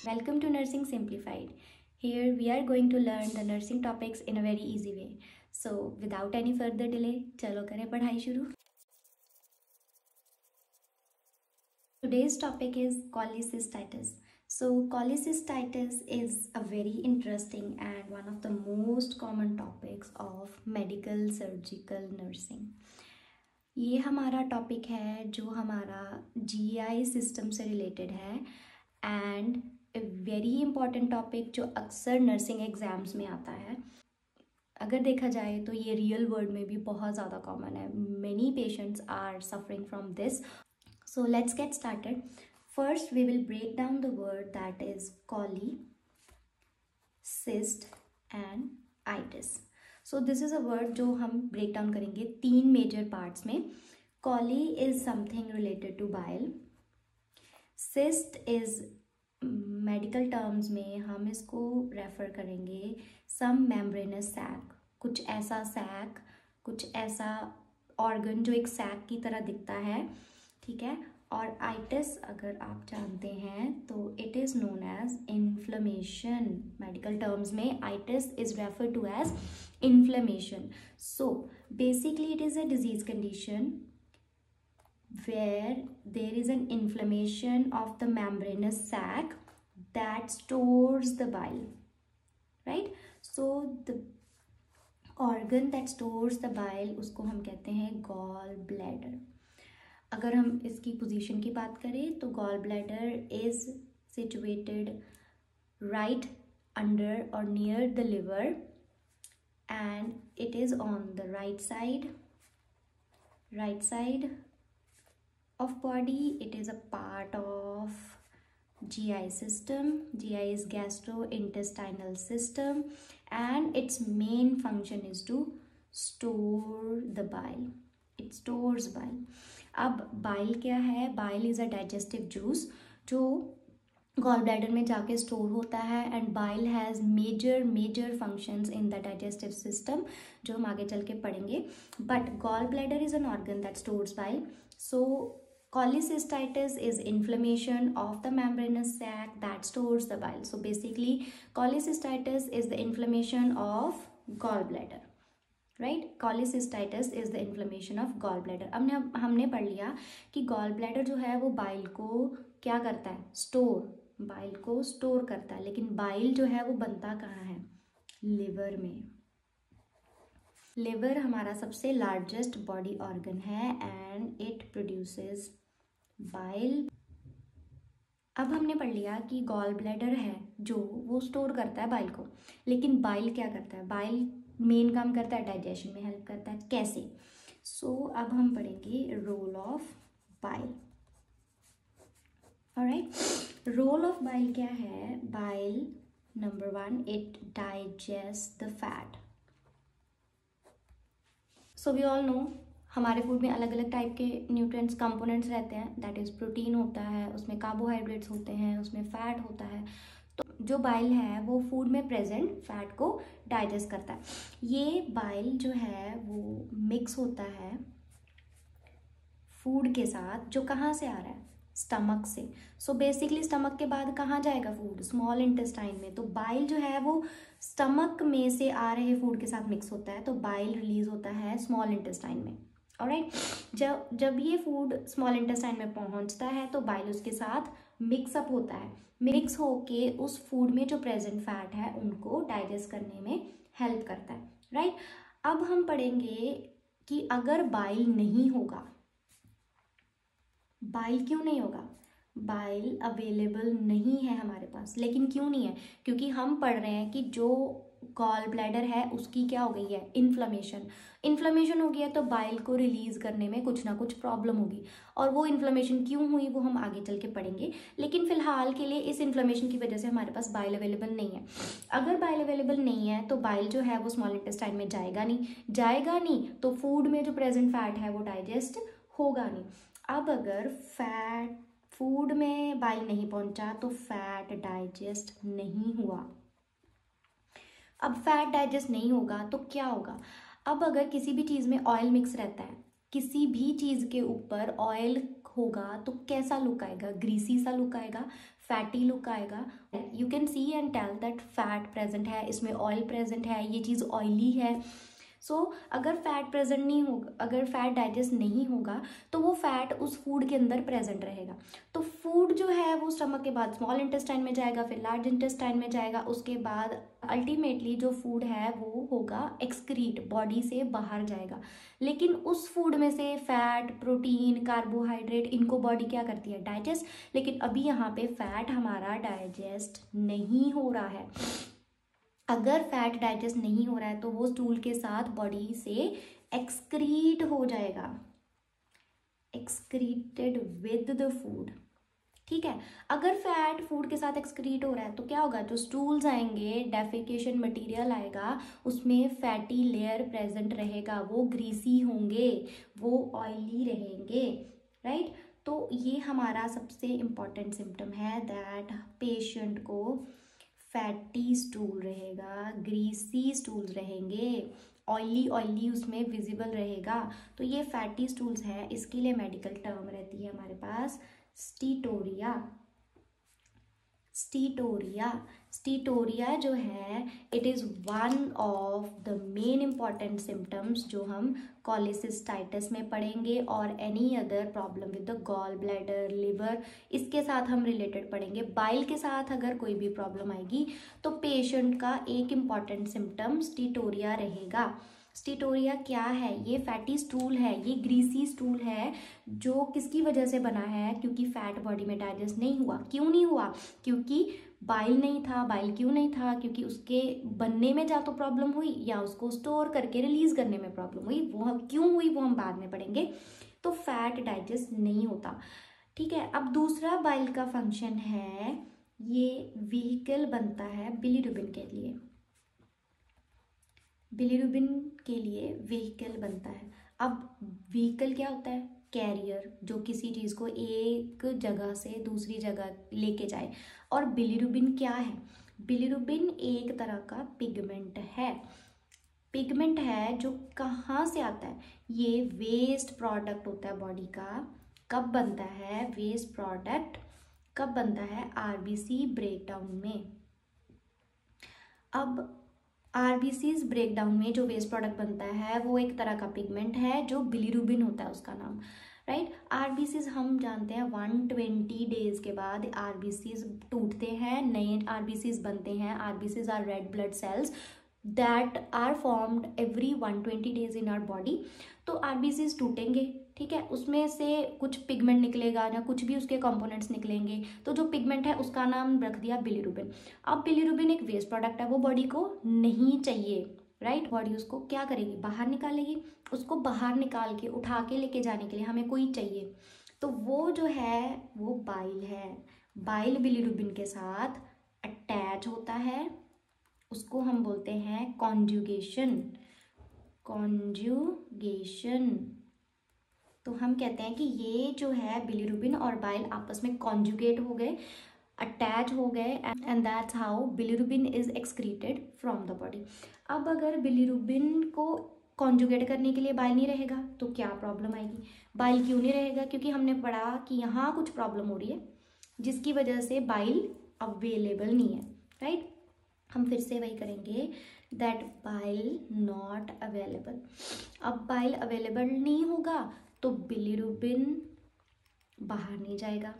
Welcome to Nursing Simplified. Here we are going to learn the nursing topics in a very easy way. So without any further delay, चलो करें पढ़ाई शुरू. Today's topic is cholecystitis. So cholecystitis is a very interesting and one of the most common topics of medical surgical nursing. ये हमारा topic है जो हमारा GI system से रिलेटेड है एंड वेरी इंपॉर्टेंट टॉपिक जो अक्सर नर्सिंग एग्जाम्स में आता है. अगर देखा जाए तो ये रियल वर्ल्ड में भी बहुत ज़्यादा कॉमन है. Many patients are suffering from this. So let's get started. First we will break down the word that is chole, cyst and itis. So this is a word जो हम break down करेंगे 3 major parts में. Chole is something related to bile. Cyst is medical terms में हम इसको refer करेंगे सम membranes sac, कुछ ऐसा सैक, कुछ ऐसा ऑर्गन जो एक सैक की तरह दिखता है, ठीक है. और आइटिस अगर आप जानते हैं तो it is known as inflammation. Medical terms में itis is refer to as inflammation. So basically it is a disease condition where there is an inflammation of the membranous sac that stores the bile, right? So the organ that stores the bile उसको हम कहते हैं gall bladder. अगर हम इसकी position की बात करें तो gall bladder is situated right under or near the liver and it is on the right side of body. It is a part of GI system. GI is gastrointestinal system and its main function is to store the bile. It stores bile. अब bile क्या है? Bile is a digestive juice जो gall bladder में जाके store होता है and bile has major functions in the digestive system जो हम आगे चल के पढ़ेंगे. But gall bladder is an organ that stores bile. So cholecystitis is inflammation of the membranous sac that stores the bile. So basically cholecystitis is the inflammation of gallbladder, right? Cholecystitis is the inflammation of gallbladder. अब हमने पढ़ लिया कि gallbladder जो है वो bile को क्या करता है? बाइल को स्टोर करता है. लेकिन बाइल जो है वो बनता कहाँ है? लिवर में. लिवर हमारा सबसे लार्जेस्ट बॉडी ऑर्गन है एंड इट प्रोड्यूसेस बाइल. अब हमने पढ़ लिया कि गॉल ब्लैडर है जो वो स्टोर करता है बाइल को. लेकिन बाइल क्या करता है? बाइल मेन काम करता है डाइजेशन में हेल्प करता है. कैसे? सो अब हम पढ़ेंगे role of bile. Alright, role of bile क्या है? Bile number 1, it digest the fat. So we all know हमारे फूड में अलग अलग टाइप के न्यूट्रिएंट्स कंपोनेंट्स रहते हैं. दैट इज़ प्रोटीन होता है, उसमें कार्बोहाइड्रेट्स होते हैं, उसमें फैट होता है. तो जो बाइल है वो फूड में प्रेजेंट फैट को डाइजेस्ट करता है. ये बाइल जो है वो मिक्स होता है फूड के साथ जो कहाँ से आ रहा है? स्टमक से. सो बेसिकली स्टमक के बाद कहाँ जाएगा फूड? स्मॉल इंटेस्टाइन में. तो बाइल जो है वो स्टमक में से आ रहे फूड के साथ मिक्स होता है. तो बाइल रिलीज होता है स्मॉल इंटेस्टाइन में. ऑलराइट, जब ये फूड स्मॉल इंटेस्टाइन में पहुंचता है तो बाइल उसके साथ मिक्सअप होता है. मिक्स होके उस फूड में जो प्रेजेंट फैट है उनको डाइजेस्ट करने में हेल्प करता है. राइट, अब हम पढ़ेंगे कि अगर बाइल नहीं होगा, बाइल क्यों नहीं होगा? बाइल अवेलेबल नहीं है हमारे पास. लेकिन क्यों नहीं है? क्योंकि हम पढ़ रहे हैं कि जो गॉल ब्लैडर है उसकी क्या हो गई है? इन्फ्लेमेशन हो गया. तो बाइल को रिलीज करने में कुछ ना कुछ प्रॉब्लम होगी. और वो इन्फ्लेमेशन क्यों हुई वो हम आगे चल के पढ़ेंगे. लेकिन फिलहाल के लिए इस इन्फ्लेमेशन की वजह से हमारे पास बाइल अवेलेबल नहीं है. अगर बाइल अवेलेबल नहीं है तो बाइल जो है वो स्मॉल इंटेस्टाइन में जाएगा नहीं तो फूड में जो प्रेजेंट फैट है वो डाइजेस्ट होगा नहीं. अब अगर फूड में बाइल नहीं पहुंचा तो फैट डाइजेस्ट नहीं हुआ. अब फैट डाइजेस्ट नहीं होगा तो क्या होगा? अब अगर किसी भी चीज़ में ऑयल मिक्स रहता है, किसी भी चीज़ के ऊपर ऑयल होगा तो कैसा लुक आएगा, ग्रीसी सा लुक आएगा, फैटी लुक आएगा। You can see and tell that fat present है, इसमें ऑयल प्रेजेंट है, ये चीज़ ऑयली है। सो अगर फैट प्रेजेंट नहीं होगा, अगर फैट डाइजेस्ट नहीं होगा तो वो फैट उस फूड के अंदर प्रेजेंट रहेगा। तो फूड जो है वो स्टमक के बाद स्मॉल इंटेस्टाइन में जाएगा, फिर लार्ज इंटेस्टाइन में जाएगा, उसके बाद अल्टीमेटली जो फूड है वो होगा एक्सक्रीट, बॉडी से बाहर जाएगा। लेकिन उस फूड में से फैट, प्रोटीन, कार्बोहाइड्रेट, इनको बॉडी क्या करती है, डाइजेस्ट। लेकिन अभी यहाँ पे फैट हमारा डाइजेस्ट नहीं हो रहा है। अगर फैट डाइजेस्ट नहीं हो रहा है तो वो स्टूल के साथ बॉडी से एक्सक्रीट हो जाएगा, एक्सक्रीटेड विद द फूड। ठीक है, अगर फैट फूड के साथ एक्सक्रीट हो रहा है तो क्या होगा, जो स्टूल्स आएंगे, डेफिकेशन मटेरियल आएगा, उसमें फैटी लेयर प्रेजेंट रहेगा, वो ग्रीसी होंगे, वो ऑयली रहेंगे, राइट। तो ये हमारा सबसे इम्पॉर्टेंट सिम्टम है दैट पेशेंट को फैटी स्टूल रहेगा, ग्रीसी स्टूल्स रहेंगे, ऑयली ऑयली उसमें विजिबल रहेगा। तो ये फैटी स्टूल्स है, इसके लिए मेडिकल टर्म रहती है हमारे पास स्टीटोरिया। स्टीटोरिया, स्टीटोरिया जो है it is one of the main important symptoms जो हम कॉलेसिस्टाइटिस में पढ़ेंगे और any other problem with the gall bladder, liver, इसके साथ हम रिलेटेड पढ़ेंगे। बाइल के साथ अगर कोई भी प्रॉब्लम आएगी तो पेशेंट का एक इम्पॉर्टेंट सिम्टम स्टीटोरिया रहेगा। स्टीटोरिया क्या है, ये फैटी स्टूल है, ये ग्रीसी स्टूल है जो किसकी वजह से बना है, क्योंकि फैट बॉडी में डाइजेस्ट नहीं हुआ। क्यों नहीं हुआ, क्योंकि बाइल नहीं था। बाइल क्यों नहीं था, क्योंकि उसके बनने में या तो प्रॉब्लम हुई या उसको स्टोर करके रिलीज करने में प्रॉब्लम हुई। वो क्यों हुई वो हम बाद में पढ़ेंगे। तो फैट डाइजेस्ट नहीं होता। ठीक है, अब दूसरा बाइल का फंक्शन है, ये व्हीकल बनता है बिलीरुबिन के लिए, बिलीरुबिन के लिए व्हीकल बनता है। अब व्हीकल क्या होता है, कैरियर, जो किसी चीज़ को एक जगह से दूसरी जगह लेके जाए। और बिलीरुबिन क्या है, बिलीरुबिन एक तरह का पिगमेंट है, पिगमेंट है जो कहाँ से आता है, ये वेस्ट प्रोडक्ट होता है बॉडी का। कब बनता है वेस्ट प्रोडक्ट, कब बनता है, आरबीसी ब्रेकडाउन में। अब आरबीसीज ब्रेकडाउन में जो वेस्ट प्रोडक्ट बनता है वो एक तरह का पिगमेंट है जो बिलीरुबिन होता है उसका नाम, राइट। आरबीसीज हम जानते हैं 120 डेज के बाद आरबीसीज टूटते हैं, नए आरबीसीज बनते हैं। RBCs are red blood cells that are formed every 120 days in our body. तो आरबीसीज टूटेंगे, ठीक है, उसमें से कुछ पिगमेंट निकलेगा या कुछ भी उसके कंपोनेंट्स निकलेंगे। तो जो पिगमेंट है उसका नाम रख दिया बिलीरुबिन। अब बिलीरुबिन एक वेस्ट प्रोडक्ट है, वो बॉडी को नहीं चाहिए, राइट। बॉडी उसको क्या करेगी, बाहर निकालेगी। उसको बाहर निकाल के उठा के लेके जाने के लिए हमें कोई चाहिए, तो वो जो है वो बाइल है। बाइल बिलीरुबिन के साथ अटैच होता है, उसको हम बोलते हैं कॉन्जुगेशन, कॉन्जुगेशन। तो हम कहते हैं कि ये जो है बिलीरुबिन और बाइल आपस में कॉन्जुगेट हो गए, अटैच हो गए, and that's how bilirubin is excreted from the body. अब अगर बिलीरुबिन को कॉन्जुगेट करने के लिए बाइल नहीं रहेगा तो क्या प्रॉब्लम आएगी। बाइल क्यों नहीं रहेगा, क्योंकि हमने पढ़ा कि यहाँ कुछ प्रॉब्लम हो रही है जिसकी वजह से बाइल अवेलेबल नहीं है, राइट। हम फिर से वही करेंगे दैट बाइल नॉट अवेलेबल। अब बाइल अवेलेबल नहीं होगा तो बिलीरुबिन बाहर नहीं जाएगा,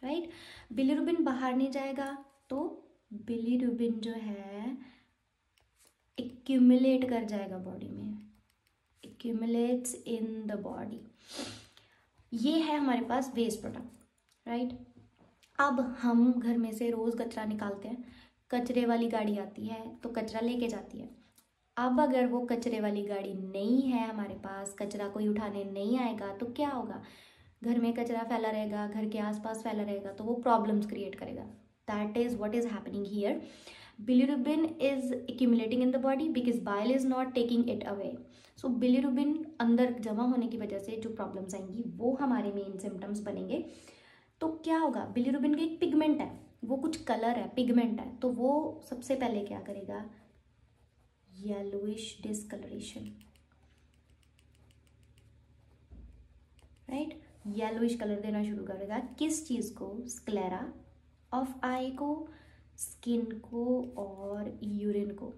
राइट। बिलीरुबिन बाहर नहीं जाएगा तो बिलीरुबिन जो है एक्यूमुलेट कर जाएगा बॉडी में, एक्यूमुलेट्स इन द बॉडी। ये है हमारे पास वेस्ट प्रोडक्ट, राइट। अब हम घर में से रोज़ कचरा निकालते हैं, कचरे वाली गाड़ी आती है तो कचरा लेके जाती है। अब अगर वो कचरे वाली गाड़ी नहीं है हमारे पास, कचरा कोई उठाने नहीं आएगा तो क्या होगा, घर में कचरा फैला रहेगा, घर के आसपास फैला रहेगा, तो वो प्रॉब्लम्स क्रिएट करेगा। That is what is happening here. Bilirubin is accumulating in the body because bile is not taking it away. So bilirubin अंदर जमा होने की वजह से जो प्रॉब्लम्स आएंगी वो हमारे मेन सिम्टम्स बनेंगे। तो क्या होगा, बिलीरुबिन का एक पिगमेंट है, वो कुछ कलर है, पिगमेंट है, तो वो सबसे पहले क्या करेगा, येलोइश डिस्कलरेशन, येलोइश कलर देना शुरू करेगा। किस चीज़ को? स्क्लेरा ऑफ आई को, स्किन को और यूरिन को,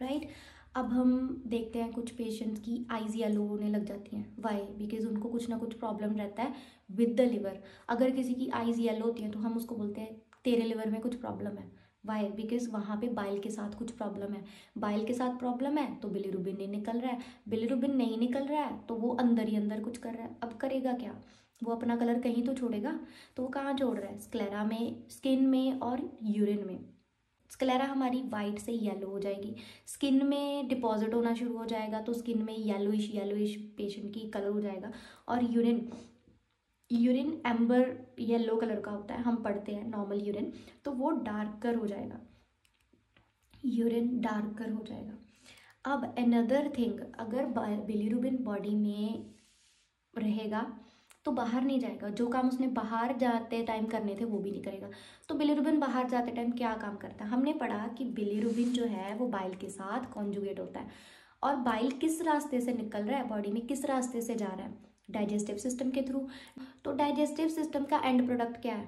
राइट। अब हम देखते हैं कुछ पेशेंट्स की आईज येलो होने लग जाती हैं। वाई? बिकॉज उनको कुछ ना कुछ प्रॉब्लम रहता है विद द लिवर। अगर किसी की आईज येलो होती हैं तो हम उसको बोलते हैं तेरे लिवर में कुछ प्रॉब्लम है। वाई? बिकॉज वहाँ पे बाइल के साथ कुछ प्रॉब्लम है। बाइल के साथ प्रॉब्लम है तो बिलीरुबिन नहीं निकल रहा है। बिलीरुबिन नहीं निकल रहा है तो वो अंदर ही अंदर कुछ कर रहा है। अब करेगा क्या? वो अपना कलर कहीं तो छोड़ेगा। तो वो कहाँ छोड़ रहा है? स्क्लेरा में, स्किन में और यूरिन में। स्क्लेरा हमारी वाइट से येलो हो जाएगी, स्किन में डिपॉजिट होना शुरू हो जाएगा तो स्किन में येलोइश पेशेंट की कलर हो जाएगा। और यूरिन एम्बर येलो कलर का होता है, हम पढ़ते हैं नॉर्मल यूरिन, तो वो डार्कर हो जाएगा, यूरिन डार्कर हो जाएगा। अब अनदर थिंग, अगर बिलीरुबिन बॉडी में रहेगा तो बाहर नहीं जाएगा। जो काम उसने बाहर जाते टाइम करने थे वो भी नहीं करेगा। तो बिलीरुबिन बाहर जाते टाइम क्या काम करता है? हमने पढ़ा कि बिलीरुबिन जो है वो बाइल के साथ कॉन्जुगेट होता है। और बाइल किस रास्ते से निकल रहा है बॉडी में, किस रास्ते से जा रहा है? डाइजेस्टिव सिस्टम के थ्रू। तो डाइजेस्टिव सिस्टम का एंड प्रोडक्ट क्या है?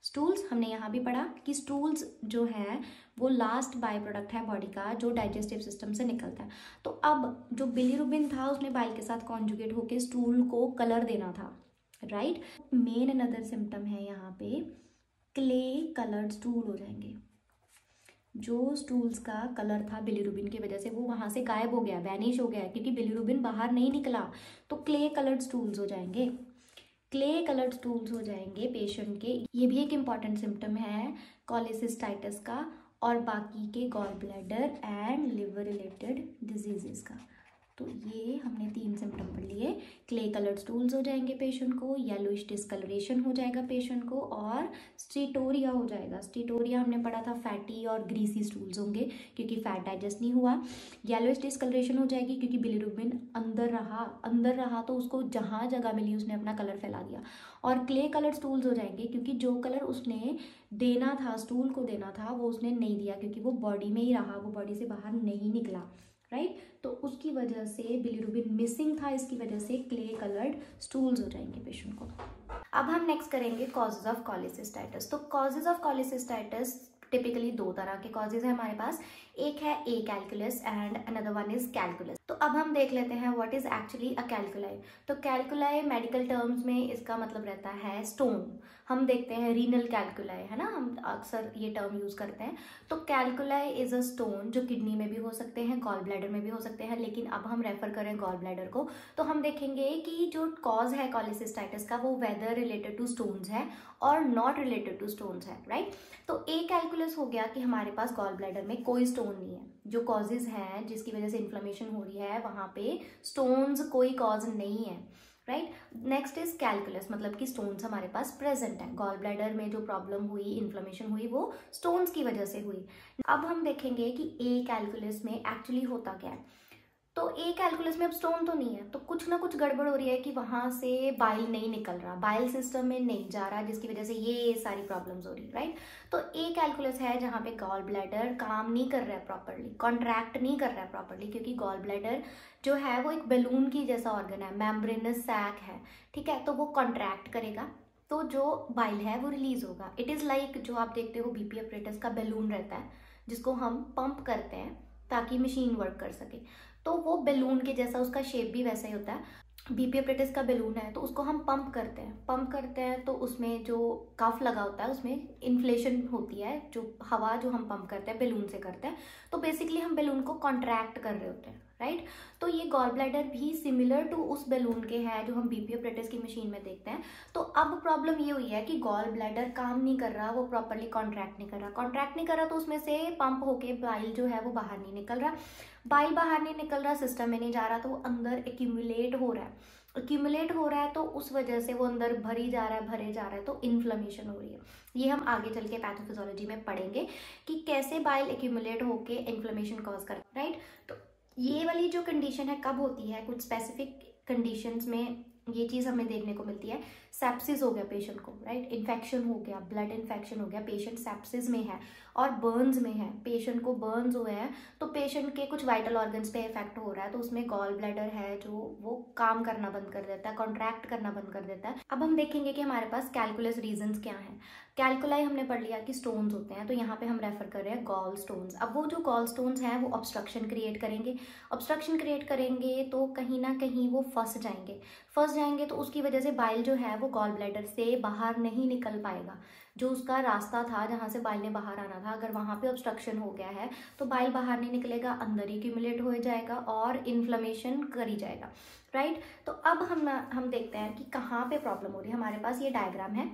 स्टूल्स। हमने यहाँ भी पढ़ा कि स्टूल्स जो है वो लास्ट बाय प्रोडक्ट है बॉडी का जो डाइजेस्टिव सिस्टम से निकलता है। तो अब जो बिलीरुबिन था उसने बाइल के साथ कॉन्जुगेट होकर स्टूल को कलर देना था, राइट। मेन अनदर सिम्टम है यहाँ पे क्ले कलर्ड स्टूल हो जाएंगे। जो स्टूल्स का कलर था बिलीरुबिन की वजह से वो वहाँ से गायब हो गया, वैनिश हो गया, क्योंकि बिलीरुबिन बाहर नहीं निकला। तो क्ले कलर्ड स्टूल्स हो जाएंगे, क्ले कलर्ड स्टूल्स हो जाएंगे पेशेंट के। ये भी एक इम्पॉर्टेंट सिम्टम है कॉलेसिस्टाइटिस का और बाकी के gall bladder and liver related diseases का। तो ये हमने 3 सिम्टम पढ़ लिए। क्ले कलर्ड स्टूल्स हो जाएंगे पेशेंट को, येलोइश डिस्कलरेशन हो जाएगा पेशेंट को, और स्टीटोरिया हो जाएगा। स्टीटोरिया हमने पढ़ा था फैटी और ग्रीसी स्टूल्स होंगे क्योंकि फैट डाइजेस्ट नहीं हुआ। येलोइश डिस्कलरेशन हो जाएगी क्योंकि बिलीरुबिन अंदर रहा तो उसको जहाँ जगह मिली उसने अपना कलर फैला दिया। और क्ले कलर्ड स्टूल्स हो जाएंगे क्योंकि जो कलर उसने देना था, स्टूल को देना था, वो उसने नहीं दिया क्योंकि वो बॉडी में ही रहा, वो बॉडी से बाहर नहीं निकला, राइट। तो उसकी वजह से बिलीरुबिन मिसिंग था, इसकी वजह से क्ले कलर्ड स्टूल्स हो जाएंगे पेशेंट को। अब हम नेक्स्ट करेंगे कॉजेज ऑफ कॉलेसिस्टाइटिस। तो कॉजेज ऑफ कॉलेसिस्टाइटिस टिपिकली 2 तरह के कॉजेज है हमारे पास। एक है a calculus and another one is calculus. तो अब हम देख लेते हैं what is actually a calculi. तो कैलकुलाई मेडिकल टर्म्स में इसका मतलब रहता है स्टोन। हम देखते हैं रीनल कैलकुलाई, है ना, हम अक्सर ये टर्म यूज करते हैं। तो कैलकुलाई इज अ स्टोन जो किडनी में भी हो सकते हैं, गॉल ब्लैडर में भी हो सकते हैं, लेकिन अब हम रेफर करें गॉल ब्लैडर को तो हम देखेंगे कि जो कॉज है कॉलेसिस्टाइटिस का वो वेदर रिलेटेड टू स्टोन्स है और नॉट रिलेटेड टू स्टोन्स है, राइट। तो ए कैलकुलस हो गया कि हमारे पास गॉल ब्लैडर में कोई स्टोन नहीं है। जो कॉजेज हैं जिसकी वजह से इन्फ्लेमेशन हो रही है वहाँ पे स्टोन्स कोई कॉज नहीं है, राइट। नेक्स्ट इज कैलकुलस, मतलब कि स्टोन्स हमारे पास प्रेजेंट है। गॉल ब्लैडर में जो प्रॉब्लम हुई, इन्फ्लेमेशन हुई, वो स्टोन्स की वजह से हुई। अब हम देखेंगे कि ए कैलकुलस में एक्चुअली होता क्या है। तो ए कैलकुलस में अब स्टोन तो नहीं है, तो कुछ ना कुछ गड़बड़ हो रही है कि वहां से बाइल नहीं निकल रहा, बाइल सिस्टम में नहीं जा रहा, जिसकी वजह से ये सारी प्रॉब्लम्स हो रही है, राइट। तो ए कैलकुलस है जहाँ पे गॉल ब्लैडर काम नहीं कर रहा है प्रॉपरली, कॉन्ट्रैक्ट नहीं कर रहा है प्रॉपरली, क्योंकि गॉल ब्लैडर जो है वो एक बैलून की जैसा ऑर्गन है, मेम्ब्रेनस सैक है, ठीक है। तो वो कॉन्ट्रैक्ट करेगा तो जो बाइल है वो रिलीज होगा। इट इज लाइक जो आप देखते हो बीपी अपरेटस का बैलून रहता है जिसको हम पंप करते हैं ताकि मशीन वर्क कर सके, तो वो बैलून के जैसा उसका शेप भी वैसा ही होता है। बीपी अपरेटिस का बैलून है तो उसको हम पंप करते हैं तो उसमें जो कफ लगा होता है उसमें इन्फ्लेशन होती है, जो हवा जो हम पंप करते हैं बैलून से करते हैं, तो बेसिकली हम बैलून को कॉन्ट्रैक्ट कर रहे होते हैं, राइट। तो ये गॉल ब्लैडर भी सिमिलर टू उस बैलून के है जो हम बीपी अपरेटिस की मशीन में देखते हैं। तो अब प्रॉब्लम ये हुई है कि गॉल ब्लैडर काम नहीं कर रहा, वो प्रॉपरली कॉन्ट्रैक्ट नहीं कर रहा तो उसमें से पंप होके बाइल जो है वो बाहर नहीं निकल रहा, बाइल बाहर नहीं निकल रहा, सिस्टम में नहीं जा रहा, तो वो अंदर एक्यूमुलेट हो रहा है तो उस वजह से वो अंदर भरे जा रहा है तो इन्फ्लेमेशन हो रही है। ये हम आगे चल के पैथोफिजियोलॉजी में पढ़ेंगे कि कैसे बाइल एक्यूमुलेट होके इन्फ्लेमेशन कॉज कर, राइट। तो ये वाली जो कंडीशन है कब होती है, कुछ स्पेसिफिक कंडीशंस में ये चीज़ हमें देखने को मिलती है। सेप्सिस हो गया पेशेंट को, राइट, इन्फेक्शन हो गया, ब्लड इन्फेक्शन हो गया, पेशेंट सेप्सिस में है और बर्न्स में है, पेशेंट को बर्न्स हुए हैं, तो पेशेंट के कुछ वाइटल ऑर्गन्स पे इफेक्ट हो रहा है, तो उसमें गॉल ब्लैडर है जो वो काम करना बंद कर देता है, कॉन्ट्रैक्ट करना बंद कर देता है। अब हम देखेंगे कि हमारे पास कैलकुलस रीजंस क्या हैं। कैलकुलाई हमने पढ़ लिया कि स्टोन्स होते हैं, तो यहाँ पे हम रेफर कर रहे हैं गॉल स्टोन्स। अब वो जो गॉल स्टोन्स हैं वो ऑब्स्ट्रक्शन क्रिएट करेंगे, ऑब्स्ट्रक्शन क्रिएट करेंगे तो कहीं ना कहीं वो फंस जाएंगे, तो उसकी वजह से बाइल जो है वो गॉल ब्लैडर से बाहर नहीं निकल पाएगा। जो उसका रास्ता था जहाँ से बाइल ने बाहर आना था, अगर वहाँ पे ऑब्स्ट्रक्शन हो गया है तो बाइल बाहर नहीं निकलेगा, अंदर ही एक्यूमुलेट हो जाएगा और इन्फ्लेमेशन करी जाएगा, राइट। तो अब हम देखते हैं कि कहाँ पे प्रॉब्लम हो रही है। हमारे पास ये डायग्राम है,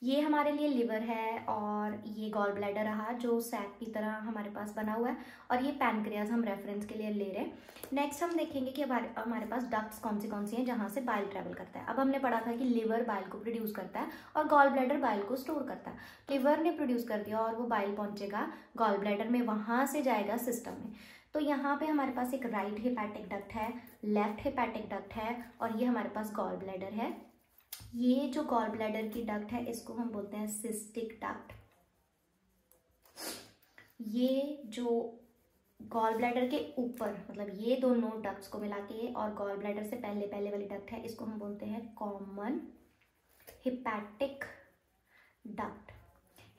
ये हमारे लिए लिवर है और ये गॉल ब्लैडर रहा जो सैक की तरह हमारे पास बना हुआ है, और ये पैनक्रियाज हम रेफरेंस के लिए ले रहे हैं। नेक्स्ट हम देखेंगे कि हमारे पास डक्ट्स कौन सी हैं जहाँ से बाइल ट्रेवल करता है। अब हमने पढ़ा था कि लिवर बाइल को प्रोड्यूस करता है और गॉल ब्लैडर बाइल को स्टोर करता है। लिवर ने प्रोड्यूस कर दिया और वो बाइल पहुंचेगा गॉल ब्लैडर में, वहाँ से जाएगा सिस्टम में। तो यहाँ पे हमारे पास एक राइट हेपेटिक डक्ट है, लेफ्ट हेपेटिक डक्ट है, और ये हमारे पास गॉल ब्लैडर है। ये जो गॉल ब्लैडर की डक्ट है इसको हम बोलते हैं सिस्टिक डक्ट। ये जो गॉल ब्लैडर के ऊपर, मतलब ये दोनों डक्ट्स को मिला के और गॉल ब्लैडर से पहले वाली डक्ट है, इसको हम बोलते हैं common hepatic duct.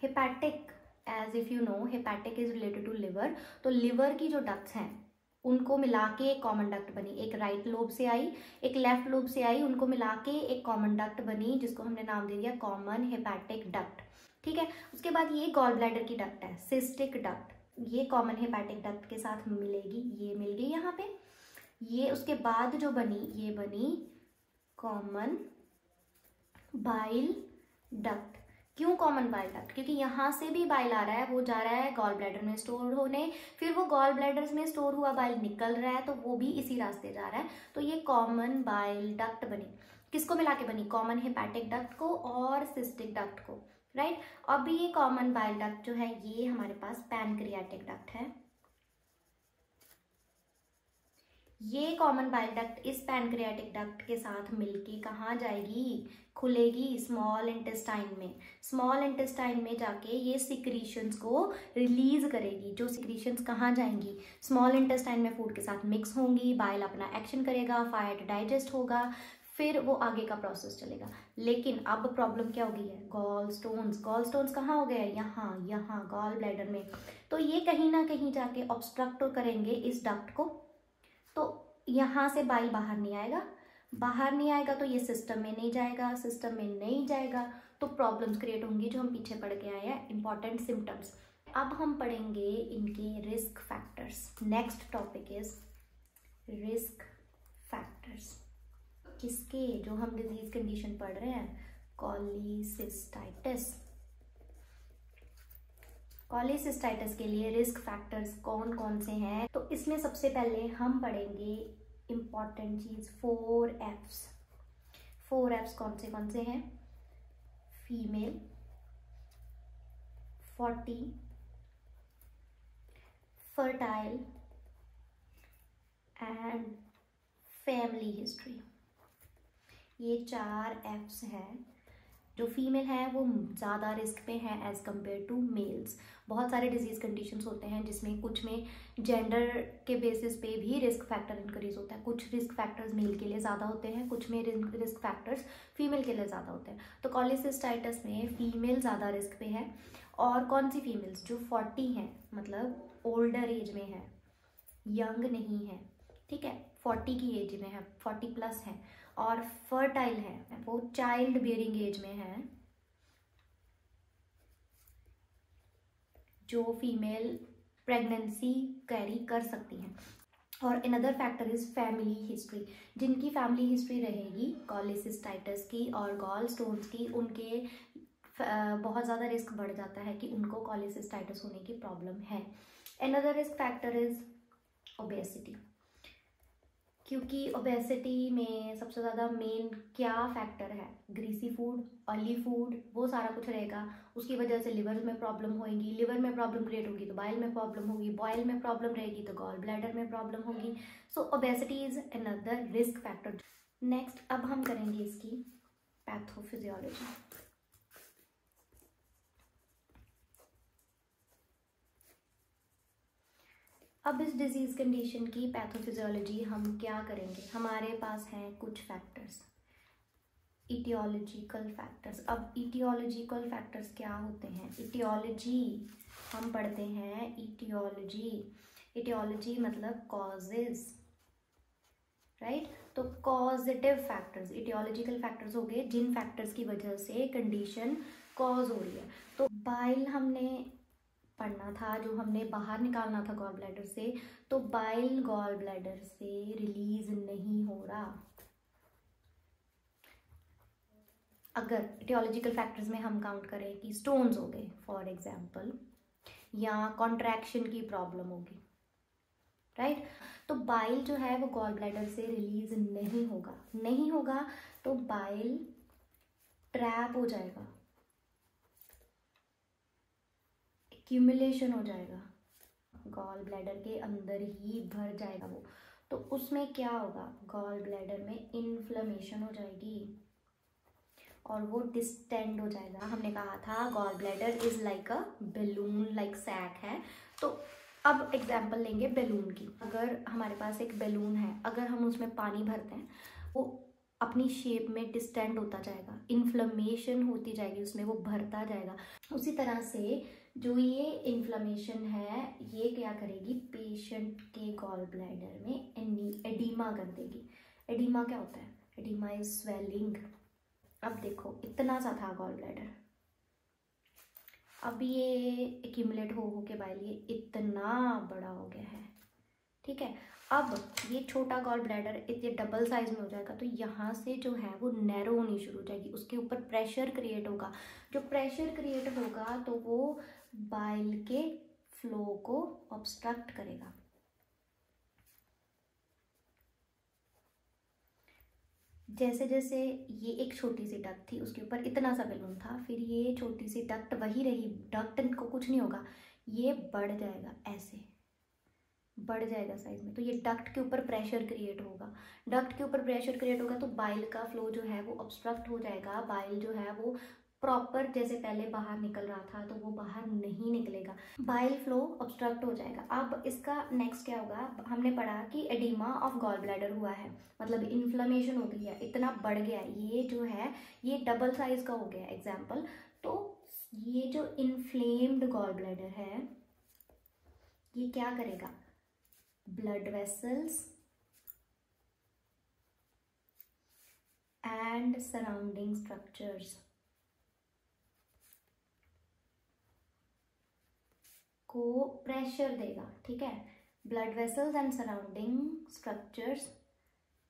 Hepatic, as if you know, hepatic is related to liver, तो लिवर की जो डक्ट्स हैं उनको मिला के एक कॉमन डक्ट बनी, एक राइट लोब से आई, एक लेफ्ट लोब से आई, उनको मिला के एक कॉमन डक्ट बनी जिसको हमने नाम दे दिया कॉमन हेपेटिक डक्ट, ठीक है। उसके बाद ये गॉल ब्लैडर की डक्ट है, सिस्टिक डक्ट, ये कॉमन हेपेटिक डक्ट के साथ मिलेगी, ये मिल गई यहाँ पे। ये उसके बाद जो बनी, ये बनी कॉमन बाइल डक्ट। क्यों कॉमन बाइल डक्ट? क्योंकि यहाँ से भी बाइल आ रहा है, वो जा रहा है गॉल ब्लैडर में स्टोर होने, फिर वो गॉल ब्लैडर में स्टोर हुआ बाइल निकल रहा है, तो वो भी इसी रास्ते जा रहा है। तो ये कॉमन बाइल डक्ट बनी, किसको मिला के बनी? कॉमन हेपेटिक डक्ट को और सिस्टिक डक्ट को, राइट। अब ये कॉमन बाइल डक्ट जो है ये हमारे पास पैनक्रियाटिक डक्ट है। ये कॉमन बाइल डक्ट इस पैनक्रियाटिक डक्ट के साथ मिलके कहाँ जाएगी? खुलेगी स्मॉल इंटेस्टाइन में। स्मॉल इंटेस्टाइन में जाके ये सिक्रीशंस को रिलीज करेगी। जो सिक्रीशंस कहाँ जाएंगी? स्मॉल इंटेस्टाइन में फूड के साथ मिक्स होंगी, बाइल अपना एक्शन करेगा, फैट डाइजेस्ट होगा, फिर वो आगे का प्रोसेस चलेगा। लेकिन अब प्रॉब्लम क्या हो गई है? गॉल स्टोन्स कहाँ हो गए? यहाँ गॉल ब्लैडर में। तो ये कहीं ना कहीं जाके ऑब्स्ट्रक्ट करेंगे इस डक्ट को, तो यहाँ से बाइल बाहर नहीं आएगा तो ये सिस्टम में नहीं जाएगा, तो प्रॉब्लम्स क्रिएट होंगी जो हम पीछे पढ़ के आए हैं, इंपॉर्टेंट सिम्टम्स। अब हम पढ़ेंगे इनके risk factors. Next topic is risk factors. किसके? जो हम डिजीज कंडीशन पढ़ रहे हैं, कॉलीसिस्टाइटिस के लिए रिस्क फैक्टर्स कौन कौन से हैं? तो इसमें सबसे पहले हम पढ़ेंगे इंपॉर्टेंट चीज 4Fs। 4Fs कौन से हैं? Female, 40, fertile and family history. ये 4 Fs हैं। जो फीमेल है वो ज़्यादा रिस्क पे है एज़ कम्पेयर टू मेल्स। बहुत सारे डिजीज़ कंडीशंस होते हैं जिसमें कुछ में जेंडर के बेसिस पे भी रिस्क फैक्टर इंक्रीज होता है। कुछ रिस्क फैक्टर्स मेल के लिए ज़्यादा होते हैं, कुछ में रिस्क फैक्टर्स फीमेल के लिए ज़्यादा होते हैं। तो कॉलीसिस्टाइटिस में फीमेल ज़्यादा रिस्क पे है। और कौन सी फीमेल्स? जो 40 हैं, मतलब ओल्डर एज में है, यंग नहीं है, ठीक है, 40 की एज में है, 40+ है, और फर्टाइल है, वो चाइल्ड बियरिंग एज में है, जो फीमेल प्रेगनेंसी कैरी कर सकती हैं। और another factor is family history. जिनकी फैमिली हिस्ट्री रहेगी कॉलीसिस्टाइटिस की और गॉल स्टोन्स की, उनके बहुत ज़्यादा रिस्क बढ़ जाता है कि उनको कॉलीसिस्टाइटिस होने की प्रॉब्लम है। Another risk factor is obesity. क्योंकि ओबेसिटी में सबसे ज़्यादा मेन क्या फैक्टर है? ग्रीसी फूड, ऑयली फूड, वो सारा कुछ रहेगा। उसकी वजह से लिवर में प्रॉब्लम होगी, लिवर में प्रॉब्लम क्रिएट होगी तो बाइल में प्रॉब्लम होगी, बाइल में प्रॉब्लम रहेगी तो गॉल ब्लैडर में प्रॉब्लम होगी। So obesity is another risk factor. Next अब हम करेंगे इसकी पैथोफिजियोलॉजी। अब इस डिजीज़ कंडीशन की पैथोफिजियोलॉजी हम क्या करेंगे, हमारे पास हैं कुछ फैक्टर्स, इटियोलॉजिकल फैक्टर्स। अब इटियोलॉजिकल फैक्टर्स क्या होते हैं, इटियोलॉजी हम पढ़ते हैं, इटियोलॉजी मतलब कॉजेज, राइट। तो कॉजेटिव फैक्टर्स, इटियोलॉजिकल फैक्टर्स हो गए जिन फैक्टर्स की वजह से कंडीशन कॉज हो रही है। तो बाइल हमने पढ़ना था, जो हमने बाहर निकालना था गॉल ब्लैडर से, तो बाइल गॉल ब्लैडर से रिलीज नहीं हो रहा। अगर इटियोलॉजिकल फैक्टर्स में हम काउंट करें कि स्टोन्स हो गए फॉर एग्जांपल, या कॉन्ट्रैक्शन की प्रॉब्लम होगी, राइट। तो बाइल जो है वो गॉल ब्लैडर से रिलीज नहीं होगा, तो बाइल ट्रैप हो जाएगा, एक्यूमुलेशन हो जाएगा, गॉल ब्लैडर के अंदर ही भर जाएगा वो। तो उसमें क्या होगा, गॉल ब्लैडर में इन्फ्लेमेशन हो जाएगी और वो डिस्टेंड हो जाएगा। हमने कहा था gall bladder is like a balloon, like sac है। तो अब एग्जाम्पल लेंगे बैलून की। अगर हमारे पास एक बैलून है, अगर हम उसमें पानी भरते हैं, वो अपनी शेप में डिस्टेंड होता जाएगा, इन्फ्लेमेशन होती जाएगी उसमें, वो भरता जाएगा। उसी तरह से जो ये इन्फ्लेमेशन है ये क्या करेगी, पेशेंट के गॉल ब्लैडर में एडीमा कर देगी। एडीमा क्या होता है, एडीमा इज स्वेलिंग। अब देखो इतना सा था गॉल ब्लैडर, अब ये एक्यूमुलेट हो के बाइल ये इतना बड़ा हो गया है, ठीक है। अब ये छोटा गॉल ब्लैडर इतने डबल साइज में हो जाएगा, तो यहाँ से जो है वो नैरो होनी शुरू हो जाएगी, उसके ऊपर प्रेशर क्रिएट होगा। जो प्रेशर क्रिएट होगा तो वो बाइल के फ्लो को ऑब्स्ट्रक्ट करेगा। जैसे जैसे ये एक छोटी सी डक्ट थी, उसके ऊपर इतना सा बैलून था, फिर ये छोटी सी डक्ट वही रही, डक्ट को कुछ नहीं होगा, ये बढ़ जाएगा, ऐसे बढ़ जाएगा साइज में। तो ये डक्ट के ऊपर प्रेशर क्रिएट होगा, डक्ट के ऊपर प्रेशर क्रिएट होगा तो बाइल का फ्लो जो है वो ऑब्स्ट्रक्ट हो जाएगा। बाइल जो है वो प्रॉपर जैसे पहले बाहर निकल रहा था तो वो बाहर नहीं निकलेगा, बाइल फ्लो ऑब्स्ट्रक्ट हो जाएगा। अब इसका नेक्स्ट क्या होगा, हमने पढ़ा कि एडिमा ऑफ गॉल ब्लैडर हुआ है, मतलब इन्फ्लेमेशन हो गई है, इतना बढ़ गया, ये जो है ये डबल साइज का हो गया एग्जाम्पल। तो ये जो इन्फ्लेम्ड गॉल ब्लैडर है ये क्या करेगा, blood vessels and surrounding structures को प्रेशर देगा, ठीक है। Blood vessels and surrounding structures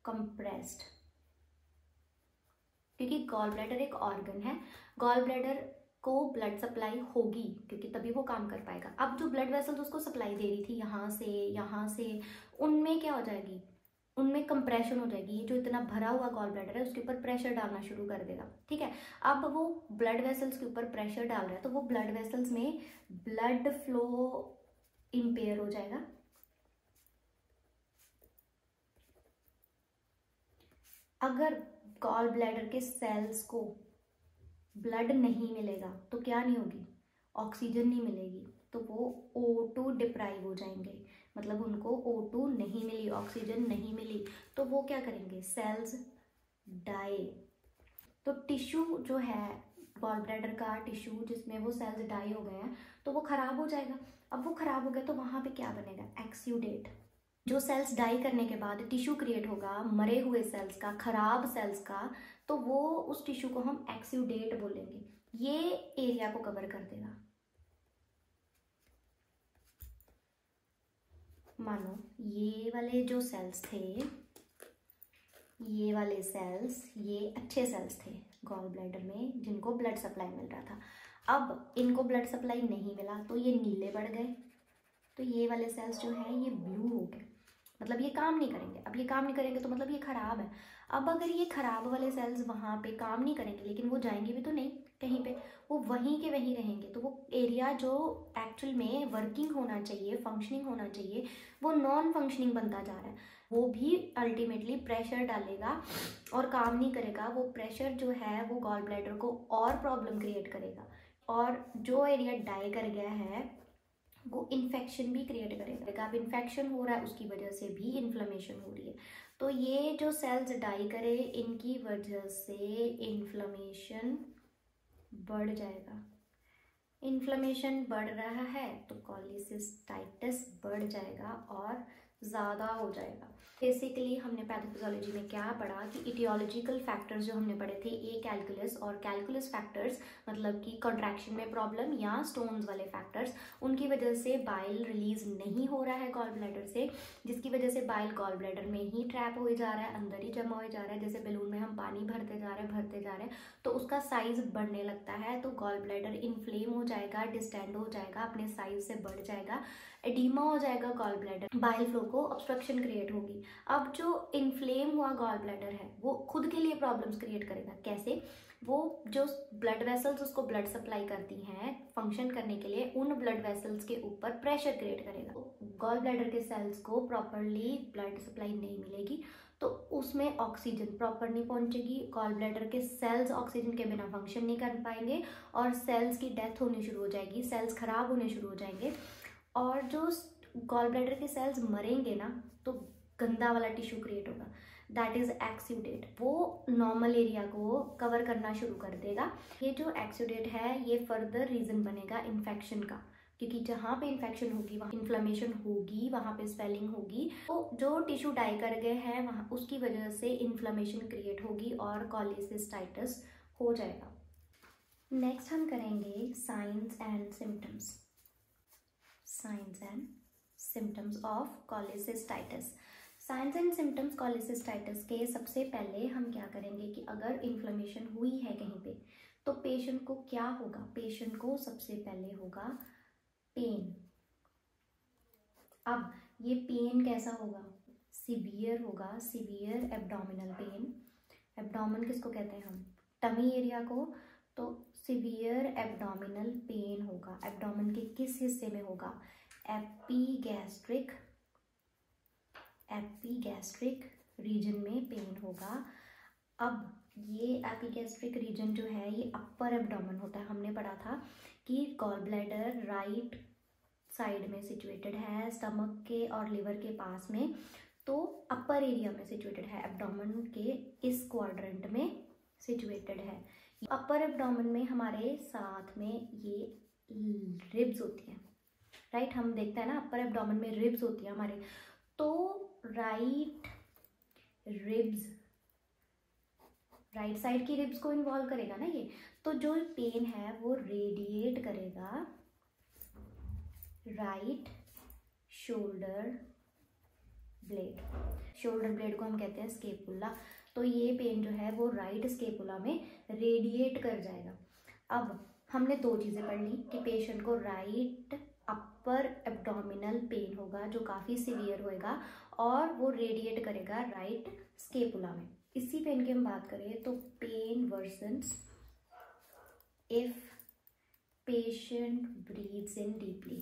compressed, क्योंकि गॉल ब्लैडर एक ऑर्गन है, गॉल ब्लैडर को ब्लड सप्लाई होगी क्योंकि तभी वो काम कर पाएगा। अब जो ब्लड वेसल्स उसको सप्लाई दे रही थी यहाँ से, उनमें क्या हो जाएगी, उनमें कंप्रेशन हो जाएगी। ये जो इतना भरा हुआ गॉल ब्लैडर है उसके ऊपर प्रेशर डालना शुरू कर देगा, ठीक है। अब वो ब्लड वेसल्स के ऊपर प्रेशर डाल रहा है तो वो ब्लड वेसल्स में ब्लड फ्लो इम्पेयर हो जाएगा, अगर गॉल ब्लैडर के सेल्स को ब्लड नहीं मिलेगा तो क्या नहीं होगी, ऑक्सीजन नहीं मिलेगी, तो वो O2 डिप्राइव हो जाएंगे, मतलब उनको O2 नहीं मिली, ऑक्सीजन नहीं मिली, तो वो क्या करेंगे, सेल्स डाई। तो टिश्यू जो है गॉल ब्लैडर का टिश्यू जिसमें वो सेल्स डाई हो गए हैं तो वो खराब हो जाएगा। अब वो खराब हो गया तो वहाँ पे क्या बनेगा, एक्स्यूडेट। जो सेल्स डाई करने के बाद टिश्यू क्रिएट होगा मरे हुए सेल्स का, खराब सेल्स का, तो वो उस टिश्यू को हम एक्स्यूडेट बोलेंगे, ये एरिया को कवर कर देगा। मानो ये वाले जो सेल्स थे, ये वाले सेल्स ये अच्छे सेल्स थे गॉल ब्लैडर में जिनको ब्लड सप्लाई मिल रहा था। अब इनको ब्लड सप्लाई नहीं मिला तो ये नीले पड़ गए, तो ये वाले सेल्स जो है ये ब्लू हो गए, मतलब ये काम नहीं करेंगे। अब ये काम नहीं करेंगे तो मतलब ये खराब है। अब अगर ये खराब वाले सेल्स वहाँ पे काम नहीं करेंगे, लेकिन वो जाएंगे भी तो नहीं कहीं पे, वो वहीं के वहीं रहेंगे, तो वो एरिया जो एक्चुअल में वर्किंग होना चाहिए, फंक्शनिंग होना चाहिए, वो नॉन फंक्शनिंग बनता जा रहा है। वो भी अल्टीमेटली प्रेशर डालेगा और काम नहीं करेगा। वो प्रेशर जो है वो गॉल ब्लैडर को और प्रॉब्लम क्रिएट करेगा, और जो एरिया डाई कर गया है वो इन्फेक्शन भी क्रिएट करेगा। अब इन्फेक्शन हो रहा है, उसकी वजह से भी इन्फ्लेमेशन हो रही है। तो ये जो सेल्स डाई करे, इनकी वजह से इन्फ्लेमेशन बढ़ जाएगा। इन्फ्लेमेशन बढ़ रहा है तो कॉलिसिस्टाइटिस बढ़ जाएगा और ज़्यादा हो जाएगा। बेसिकली हमने पैथोफिजियोलॉजी में क्या पढ़ा कि इटियोलॉजिकल फैक्टर्स जो हमने पढ़े थे, ए कैलकुलस और कैलकुलस फैक्टर्स, मतलब कि कॉन्ट्रैक्शन में प्रॉब्लम या स्टोन्स वाले फैक्टर्स, उनकी वजह से बाइल रिलीज नहीं हो रहा है गॉल ब्लैडर से, जिसकी वजह से बाइल गॉल ब्लैडर में ही ट्रैप हो जा रहा है, अंदर ही जमा हो जा रहा है। जैसे बैलून में हम पानी भरते जा रहे हैं तो उसका साइज बढ़ने लगता है, तो गॉल ब्लैडर इन्फ्लेम हो जाएगा, डिस्टेंड हो जाएगा, अपने साइज से बढ़ जाएगा, एडिमा हो जाएगा गॉल ब्लैडर, बाइल फ्लो को ऑब्स्ट्रक्शन क्रिएट होगी। अब जो इन्फ्लेम हुआ गॉल ब्लैडर है वो खुद के लिए प्रॉब्लम्स क्रिएट करेगा। कैसे? वो जो ब्लड वेसल्स उसको ब्लड सप्लाई करती हैं फंक्शन करने के लिए, उन ब्लड वेसल्स के ऊपर प्रेशर क्रिएट करेगा। गॉल ब्लैडर के सेल्स को प्रॉपरली ब्लड सप्लाई नहीं मिलेगी तो उसमें ऑक्सीजन प्रॉपर नहीं पहुंचेगी, गॉल ब्लैडर के सेल्स ऑक्सीजन के बिना फंक्शन नहीं कर पाएंगे और सेल्स की डेथ होनी शुरू हो जाएगी, सेल्स खराब होने शुरू हो जाएंगे। और जो गॉल ब्लैडर के सेल्स मरेंगे ना तो गंदा वाला टिश्यू क्रिएट होगा, दैट इज एक्सुडेट। वो नॉर्मल एरिया को कवर करना शुरू कर देगा। ये जो एक्सुडेट है ये फर्दर रीजन बनेगा इन्फेक्शन का, क्योंकि जहाँ पे इन्फेक्शन होगी वहाँ इन्फ्लेमेशन होगी, वहाँ पे स्वेलिंग होगी, तो जो टिश्यू डाई कर गए हैं वहाँ उसकी वजह से इन्फ्लेमेशन क्रिएट होगी और कॉलिसिस्टाइटिस हो जाएगा। नेक्स्ट हम करेंगे signs and symptoms. Signs and symptoms of cholecystitis. Signs and symptoms cholecystitis के सबसे पहले हम क्या करेंगे कि अगर इन्फ्लेमेशन हुई है कहीं पे तो पेशेंट को क्या होगा? पेशेंट को सबसे पहले होगा पेन। अब ये पेन कैसा होगा? सीवियर होगा, सीवियर एब्डोमिनल पेन। एब्डोमेन किसको कहते हैं हम? टमी एरिया को। तो सीवियर एब्डोमिनल पेन होगा। एब्डोमेन के किस हिस्से में होगा? एपीगैस्ट्रिक रीजन में पेन होगा। अब ये एपीगैस्ट्रिक रीजन जो है ये अपर एब्डोमेन होता है। हमने पढ़ा था कि गॉल ब्लैडर राइट साइड में सिचुएटेड है, स्टमक के और लिवर के पास में, तो अपर एरिया में सिचुएटेड है, एब्डोमेन के इस क्वाड्रेंट में सिचुएटेड है। अपर एब्डोमेन में हमारे साथ में ये रिब्स होती हैं, राइट? हम देखते हैं ना अपर एब्डोमेन में रिब्स होती है हमारे, तो राइट साइड की रिब्स को इन्वॉल्व करेगा ना ये। तो जो पेन है वो रेडिएट करेगा राइट शोल्डर ब्लेड को हम कहते हैं स्केपुला। तो ये पेन जो है वो राइट स्केपुला में रेडिएट कर जाएगा। अब हमने दो चीज़ें पढ़ ली कि पेशेंट को राइट अपर एब्डोमिनल पेन होगा जो काफ़ी सीवियर होएगा और वो रेडिएट करेगा राइट स्केपुला में। इसी पेन की हम बात करें तो pain worsens if patient breathes in deeply,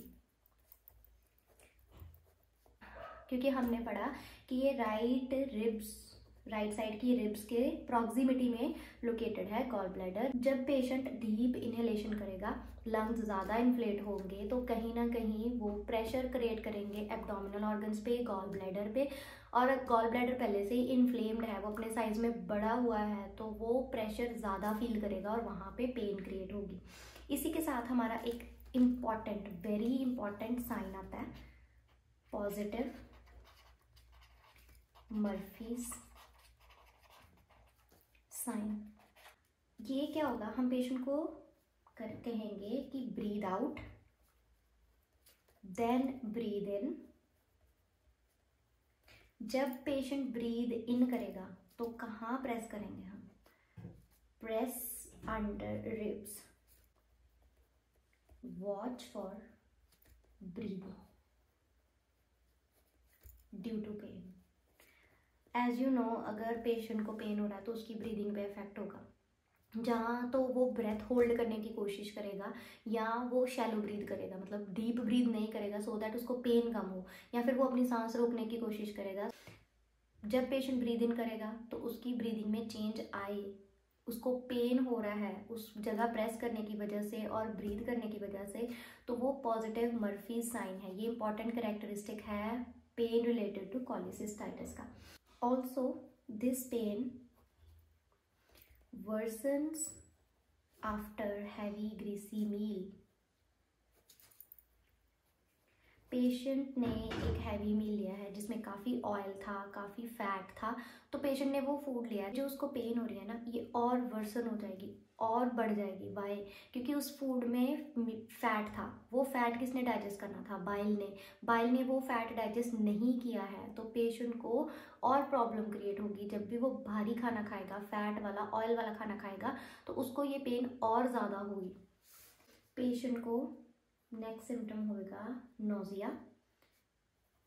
क्योंकि हमने पढ़ा कि ये राइट साइड की रिब्स के प्रॉक्सिमिटी में लोकेटेड है गॉल ब्लैडर। जब पेशेंट डीप इनहेलेशन करेगा, लंग्स ज़्यादा इन्फ्लेट होंगे तो कहीं ना कहीं वो प्रेशर क्रिएट करेंगे एब्डोमिनल ऑर्गन्स पे, गॉल ब्लैडर पे, और गॉल ब्लैडर पहले से ही इन्फ्लेम्ड है, वो अपने साइज में बड़ा हुआ है, तो वो प्रेशर ज़्यादा फील करेगा और वहाँ पे पेन क्रिएट होगी। इसी के साथ हमारा एक वेरी इंपॉर्टेंट साइन आता है, पॉजिटिव मर्फीज साइन। ये क्या होगा? हम पेशेंट को कहेंगे कि breathe out then breathe in. जब पेशेंट ब्रीद इन करेगा तो कहाँ प्रेस करेंगे हम? Press under ribs. Watch for breathing due to pain. As you know, अगर पेशेंट को पेन हो रहा है तो उसकी ब्रीदिंग पे इफेक्ट होगा। जहाँ तो वो ब्रेथ होल्ड करने की कोशिश करेगा या वो शैलो ब्रीद करेगा, मतलब डीप ब्रीद नहीं करेगा सो दैट उसको पेन कम हो, या फिर वो अपनी सांस रोकने की कोशिश करेगा। जब पेशेंट ब्रीद इन करेगा तो उसकी ब्रीदिंग में चेंज आए उसको पेन हो रहा है उस जगह प्रेस करने की वजह से और ब्रीथ करने की वजह से, तो वो पॉजिटिव मर्फी साइन है। ये इंपॉर्टेंट कैरेक्टरिस्टिक है पेन रिलेटेड टू कॉलिसिस्टाइटिस का। Also this pain worsens after heavy greasy meal। Patient ने एक हैवी मील लिया है जिसमें काफ़ी ऑयल था, काफ़ी फैट था, तो पेशेंट ने वो फूड लिया, जो उसको पेन हो रही है ना ये और वर्सन हो जाएगी और बढ़ जाएगी। वाई? क्योंकि उस फूड में फैट था, वो फैट किसने डाइजेस्ट करना था? बाइल ने वो फैट डाइजेस्ट नहीं किया है, तो पेशेंट को और प्रॉब्लम क्रिएट होगी। जब भी वो भारी खाना खाएगा, फैट वाला ऑयल वाला खाना खाएगा, तो उसको ये पेन और ज़्यादा होगी। पेशेंट को नेक्स्ट सिम्टम होगा नोजिया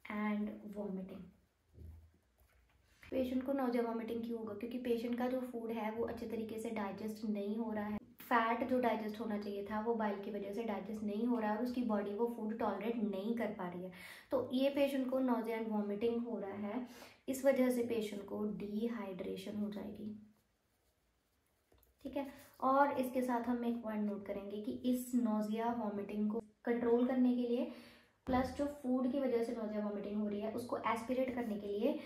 एंड वॉमिटिंग। पेशेंट को नोजिया वॉमिटिंग क्यों होगा? क्योंकि पेशेंट का जो फूड है वो अच्छे तरीके से डाइजेस्ट नहीं हो रहा है। फैट जो डाइजेस्ट होना चाहिए था वो बाइल की वजह से डाइजेस्ट नहीं हो रहा है और उसकी बॉडी वो फूड टॉलरेट नहीं कर पा रही है, तो ये पेशेंट को नोजिया एंड वॉमिटिंग हो रहा है। इस वजह से पेशेंट को डिहाइड्रेशन हो जाएगी। ठीक है, और इसके साथ हम एक पॉइंट नोट करेंगे कि इस नोजिया वॉमिटिंग को कंट्रोल करने के लिए, प्लस जो फूड की वजह से नोजिया वॉमिटिंग हो रही है उसको एस्पिरेट करने के लिए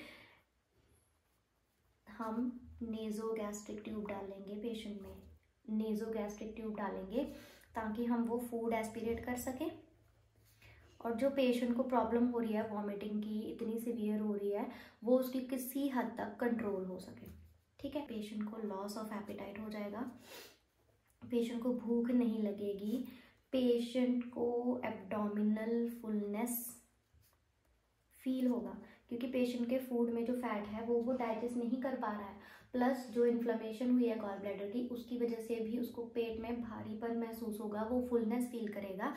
हम नेज़ोगैस्ट्रिक ट्यूब डालेंगे पेशेंट में। नेज़ोगैस्ट्रिक ट्यूब डालेंगे ताकि हम वो फूड एस्पिरेट कर सकें और जो पेशेंट को प्रॉब्लम हो रही है वॉमिटिंग की, इतनी सीवियर हो रही है, वो उसकी किसी हद तक कंट्रोल हो सके। ठीक है, पेशेंट को लॉस ऑफ एपेटाइट हो जाएगा, पेशेंट को भूख नहीं लगेगी, पेशेंट को एब्डोमिनल फुलनेस फील होगा, क्योंकि पेशेंट के फूड में जो फैट है वो डाइजेस्ट नहीं कर पा रहा है, प्लस जो इन्फ्लेमेशन हुई है गॉल ब्लैडर की उसकी वजह से भी उसको पेट में भारीपन महसूस होगा, वो फुलनेस फील करेगा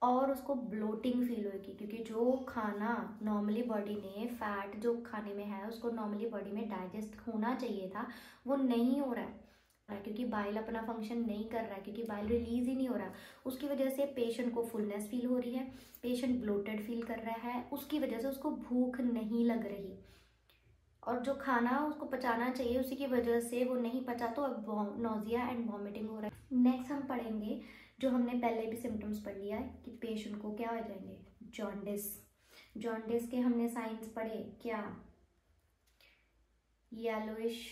और उसको ब्लोटिंग फील होगी, क्योंकि जो खाना नॉर्मली बॉडी ने फैट जो खाने में है उसको नॉर्मली बॉडी में डाइजेस्ट होना चाहिए था वो नहीं हो रहा है, क्योंकि बाइल अपना फंक्शन नहीं कर रहा है, क्योंकि बाइल रिलीज ही नहीं हो रहा। उसकी वजह से पेशेंट को फुलनेस फील हो रही है, पेशेंट ब्लोटेड फील कर रहा है, उसकी वजह से उसको भूख नहीं लग रही और जो खाना उसको पचाना चाहिए उसी की वजह से वो नहीं पचा, तो अब नोजिया एंड वॉमिटिंग हो रहा है। नेक्स्ट हम पढ़ेंगे जो हमने पहले भी सिम्टम्स पढ़ लिया है कि पेशेंट को क्या हो जाएंगे, जॉन्डिस। जॉन्डिस के हमने साइंस पढ़े क्या? येलोइश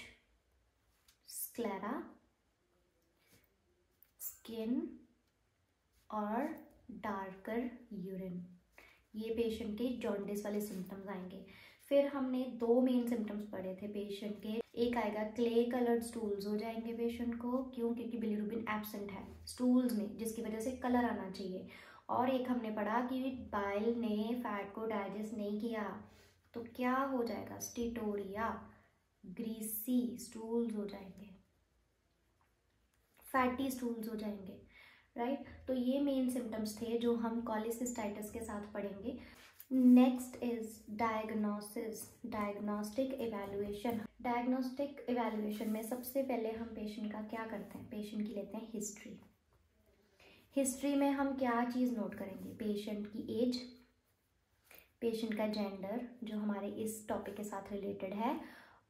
स्क्लेरा, स्किन और डार्कर यूरिन, ये पेशेंट के जॉन्डिस वाले सिम्टम्स आएंगे। फिर हमने दो मेन सिम्टम्स पढ़े थे पेशेंट के, एक आएगा क्ले कलर्ड स्टूल्स हो जाएंगे पेशेंट को, क्यों? क्योंकि बिलीरुबिन एब्सेंट है स्टूल्स में, जिसकी वजह से कलर आना चाहिए। और एक हमने पढ़ा कि बाइल ने फैट को डाइजेस्ट नहीं किया तो क्या हो जाएगा, स्टीटोरिया, ग्रीसी स्टूल्स हो जाएंगे, फैटी स्टूल्स हो जाएंगे, राइट। तो ये मेन सिम्टम्स थे जो हम कॉलिसिस्टाइटिस के साथ पढ़ेंगे। Next is diagnosis, diagnostic evaluation. Diagnostic evaluation में सबसे पहले हम पेशेंट का क्या करते हैं, पेशेंट की लेते हैं हिस्ट्री। हिस्ट्री में हम क्या चीज़ नोट करेंगे, पेशेंट की एज, पेशेंट का जेंडर जो हमारे इस टॉपिक के साथ रिलेटेड है,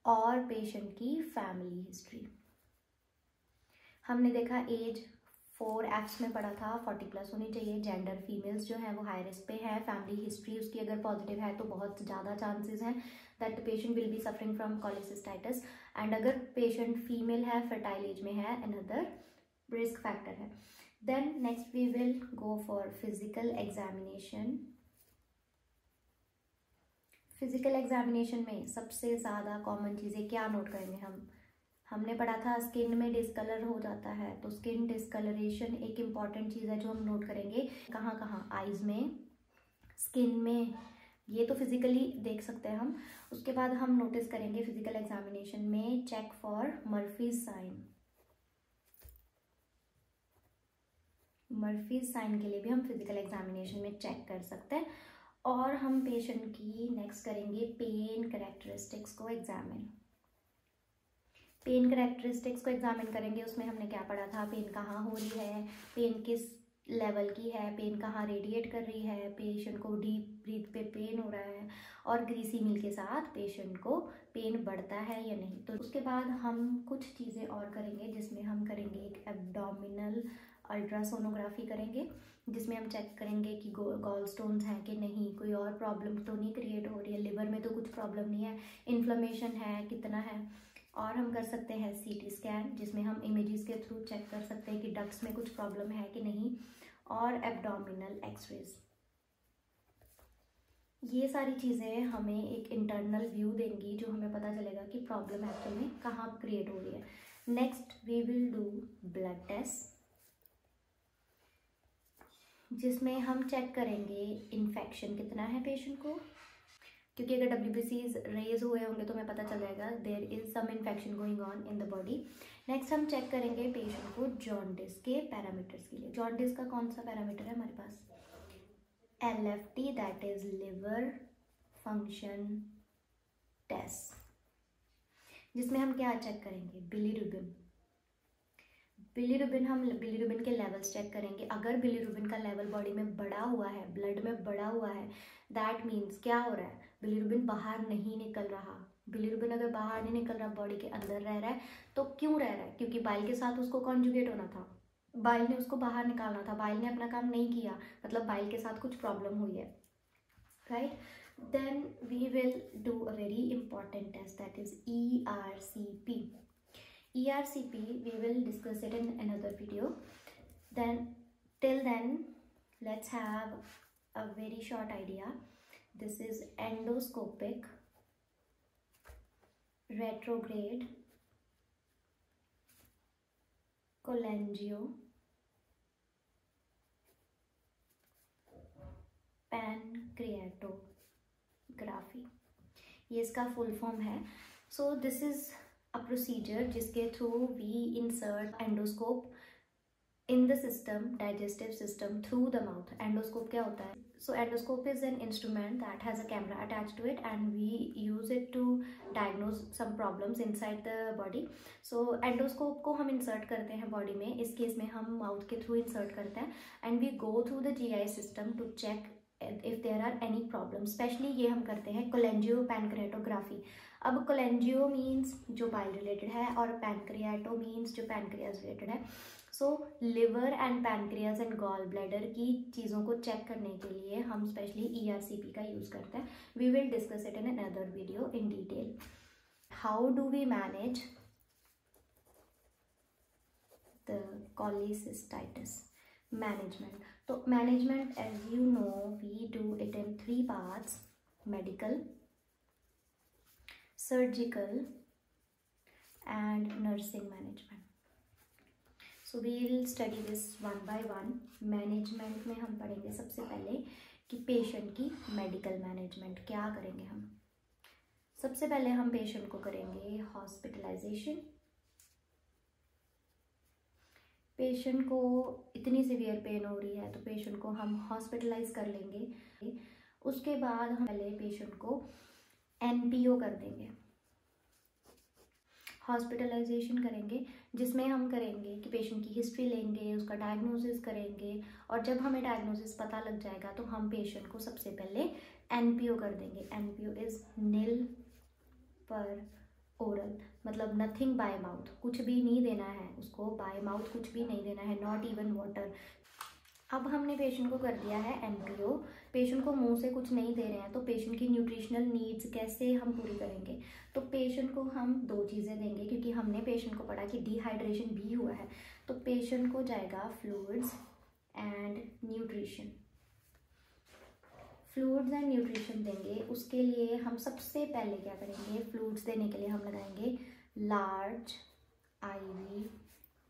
और पेशेंट की फैमिली हिस्ट्री। हमने देखा एज 4 Fs में पढ़ा था, 40+ होनी चाहिए, जेंडर फीमेल्स जो है वो हाई रिस्क पे है, फैमिली हिस्ट्री उसकी अगर पॉजिटिव है तो बहुत ज़्यादा चांसेस हैं that the patient will be suffering from cholecystitis, and अगर पेशेंट फीमेल है, फर्टाइल एज में है, अनदर रिस्क फैक्टर है। Then next we will go for physical examination. Physical examination में सबसे ज़्यादा कॉमन चीज़ें क्या नोट करेंगे हमने पढ़ा था स्किन में डिस्कलर हो जाता है, तो स्किन डिस्कलरेशन एक इम्पॉर्टेंट चीज़ है जो हम नोट करेंगे। कहाँ कहाँ, आइज़ में, स्किन में, ये तो फिजिकली देख सकते हैं हम। उसके बाद हम नोटिस करेंगे फिजिकल एग्जामिनेशन में check for Murphy's sign. Murphy's sign के लिए भी हम फिजिकल एग्जामिनेशन में चेक कर सकते हैं। और हम पेशेंट की नेक्स्ट करेंगे पेन कैरेक्टरिस्टिक्स को एग्जामिन। पेन कैरेक्टरिस्टिक्स को एग्जामिन करेंगे, उसमें हमने क्या पढ़ा था, पेन कहाँ हो रही है, पेन किस लेवल की है, पेन कहाँ रेडिएट कर रही है, पेशेंट को डीप ब्रीथ पे पेन हो रहा है, और ग्रीसी मील के साथ पेशेंट को पेन बढ़ता है या नहीं। तो उसके बाद हम कुछ चीज़ें और करेंगे, जिसमें हम करेंगे एक एब्डोमिनल अल्ट्रासोनोग्राफी करेंगे, जिसमें हम चेक करेंगे कि गॉल स्टोन्स हैं कि नहीं, कोई और प्रॉब्लम तो नहीं क्रिएट हो रही है, लिवर में तो कुछ प्रॉब्लम नहीं है, इन्फ्लेमेशन है कितना है। और हम कर सकते हैं सीटी स्कैन, जिसमें हम इमेजेस के थ्रू चेक कर सकते हैं कि डक्ट्स में कुछ प्रॉब्लम है कि नहीं, और एब्डोमिनल एक्सरेज। ये सारी चीज़ें हमें एक इंटरनल व्यू देंगी, जो हमें पता चलेगा कि प्रॉब्लम एक्चुअल में कहाँ क्रिएट हो रही है। Next we will do blood test, जिसमें हम चेक करेंगे इन्फेक्शन कितना है पेशेंट को, क्योंकि अगर WBCs रेज हुए होंगे तो हमें पता चल जाएगा there is some infection going on in the body. Next हम चेक करेंगे पेशेंट को जॉन्डिस के पैरामीटर्स के लिए। जॉन्डिस का कौन सा पैरामीटर है हमारे पास, LFT, that is liver function test, जिसमें हम क्या चेक करेंगे, बिलीरुबिन। हम बिलीरुबिन के लेवल्स चेक करेंगे। अगर बिलीरुबिन का लेवल बॉडी में बढ़ा हुआ है, ब्लड में बढ़ा हुआ है, दैट मीन्स क्या हो रहा है, बिलीरुबिन बाहर नहीं निकल रहा। बिलीरुबिन अगर बाहर नहीं निकल रहा, बॉडी के अंदर रह रहा है, तो क्यों रह रहा है, क्योंकि बाइल के साथ उसको कॉन्जुगेट होना था, बाइल ने उसको बाहर निकालना था, बाइल ने अपना काम नहीं किया, मतलब बाइल के साथ कुछ प्रॉब्लम हुई है, right. Then we will do a very important test, that is ERCP. ERCP, we will discuss it in another video. Then till then, let's have a very short idea. This is endoscopic retrograde cholangiopancreatography, ये इसका full form है। So this is a procedure जिसके through we insert endoscope in the system, digestive system, through the mouth. Endoscope क्या होता है? So endoscope is an instrument that has a camera attached to it, and we use it to diagnose some problems inside the body. So endoscope को हम insert करते हैं body में, इस case में हम mouth के through insert करते हैं, and we go through the GI system to check if there are any problems. Especially ये हम करते हैं cholangiopancreatography. अब कोलेंजियो मीन्स जो बाइल रिलेटेड है, और पैनक्रियाटो मीन्स जो पैनक्रियाज रिलेटेड है। So liver and pancreas and gall bladder की चीज़ों को चेक करने के लिए हम स्पेशली ERCP का यूज़ करते हैं। We will discuss it in another video in detail. How do we manage the cholecystitis management? तो management as you know we do it in 3 parts: medical, surgical and nursing management. So we will study this one by one. Management में हम पढ़ेंगे सबसे पहले कि patient की medical management क्या करेंगे हम। सबसे पहले हम पेशेंट को करेंगे हॉस्पिटलाइजेशन। पेशेंट को इतनी सीवियर पेन हो रही है तो पेशेंट को हम हॉस्पिटलाइज कर लेंगे। उसके बाद हम पहले पेशेंट को NPO कर देंगे, हॉस्पिटलाइजेशन करेंगे, जिसमें हम करेंगे कि पेशेंट की हिस्ट्री लेंगे, उसका डायग्नोसिस करेंगे, और जब हमें डायग्नोसिस पता लग जाएगा तो हम पेशेंट को सबसे पहले NPO कर देंगे। NPO इज नील पर ओरल, मतलब नथिंग बाय माउथ, कुछ भी नहीं देना है उसको, बाय माउथ कुछ भी नहीं देना है, नॉट इवन वाटर। अब हमने पेशेंट को कर दिया है NPO, पेशेंट को मुंह से कुछ नहीं दे रहे हैं, तो पेशेंट की न्यूट्रिशनल नीड्स कैसे हम पूरी करेंगे? तो पेशेंट को हम 2 चीज़ें देंगे, क्योंकि हमने पेशेंट को पढ़ा कि डिहाइड्रेशन भी हुआ है। तो पेशेंट को जाएगा fluids and nutrition. Fluids and nutrition देंगे, उसके लिए हम सबसे पहले क्या करेंगे, फ्लूइड्स देने के लिए हम लगाएंगे लार्ज IV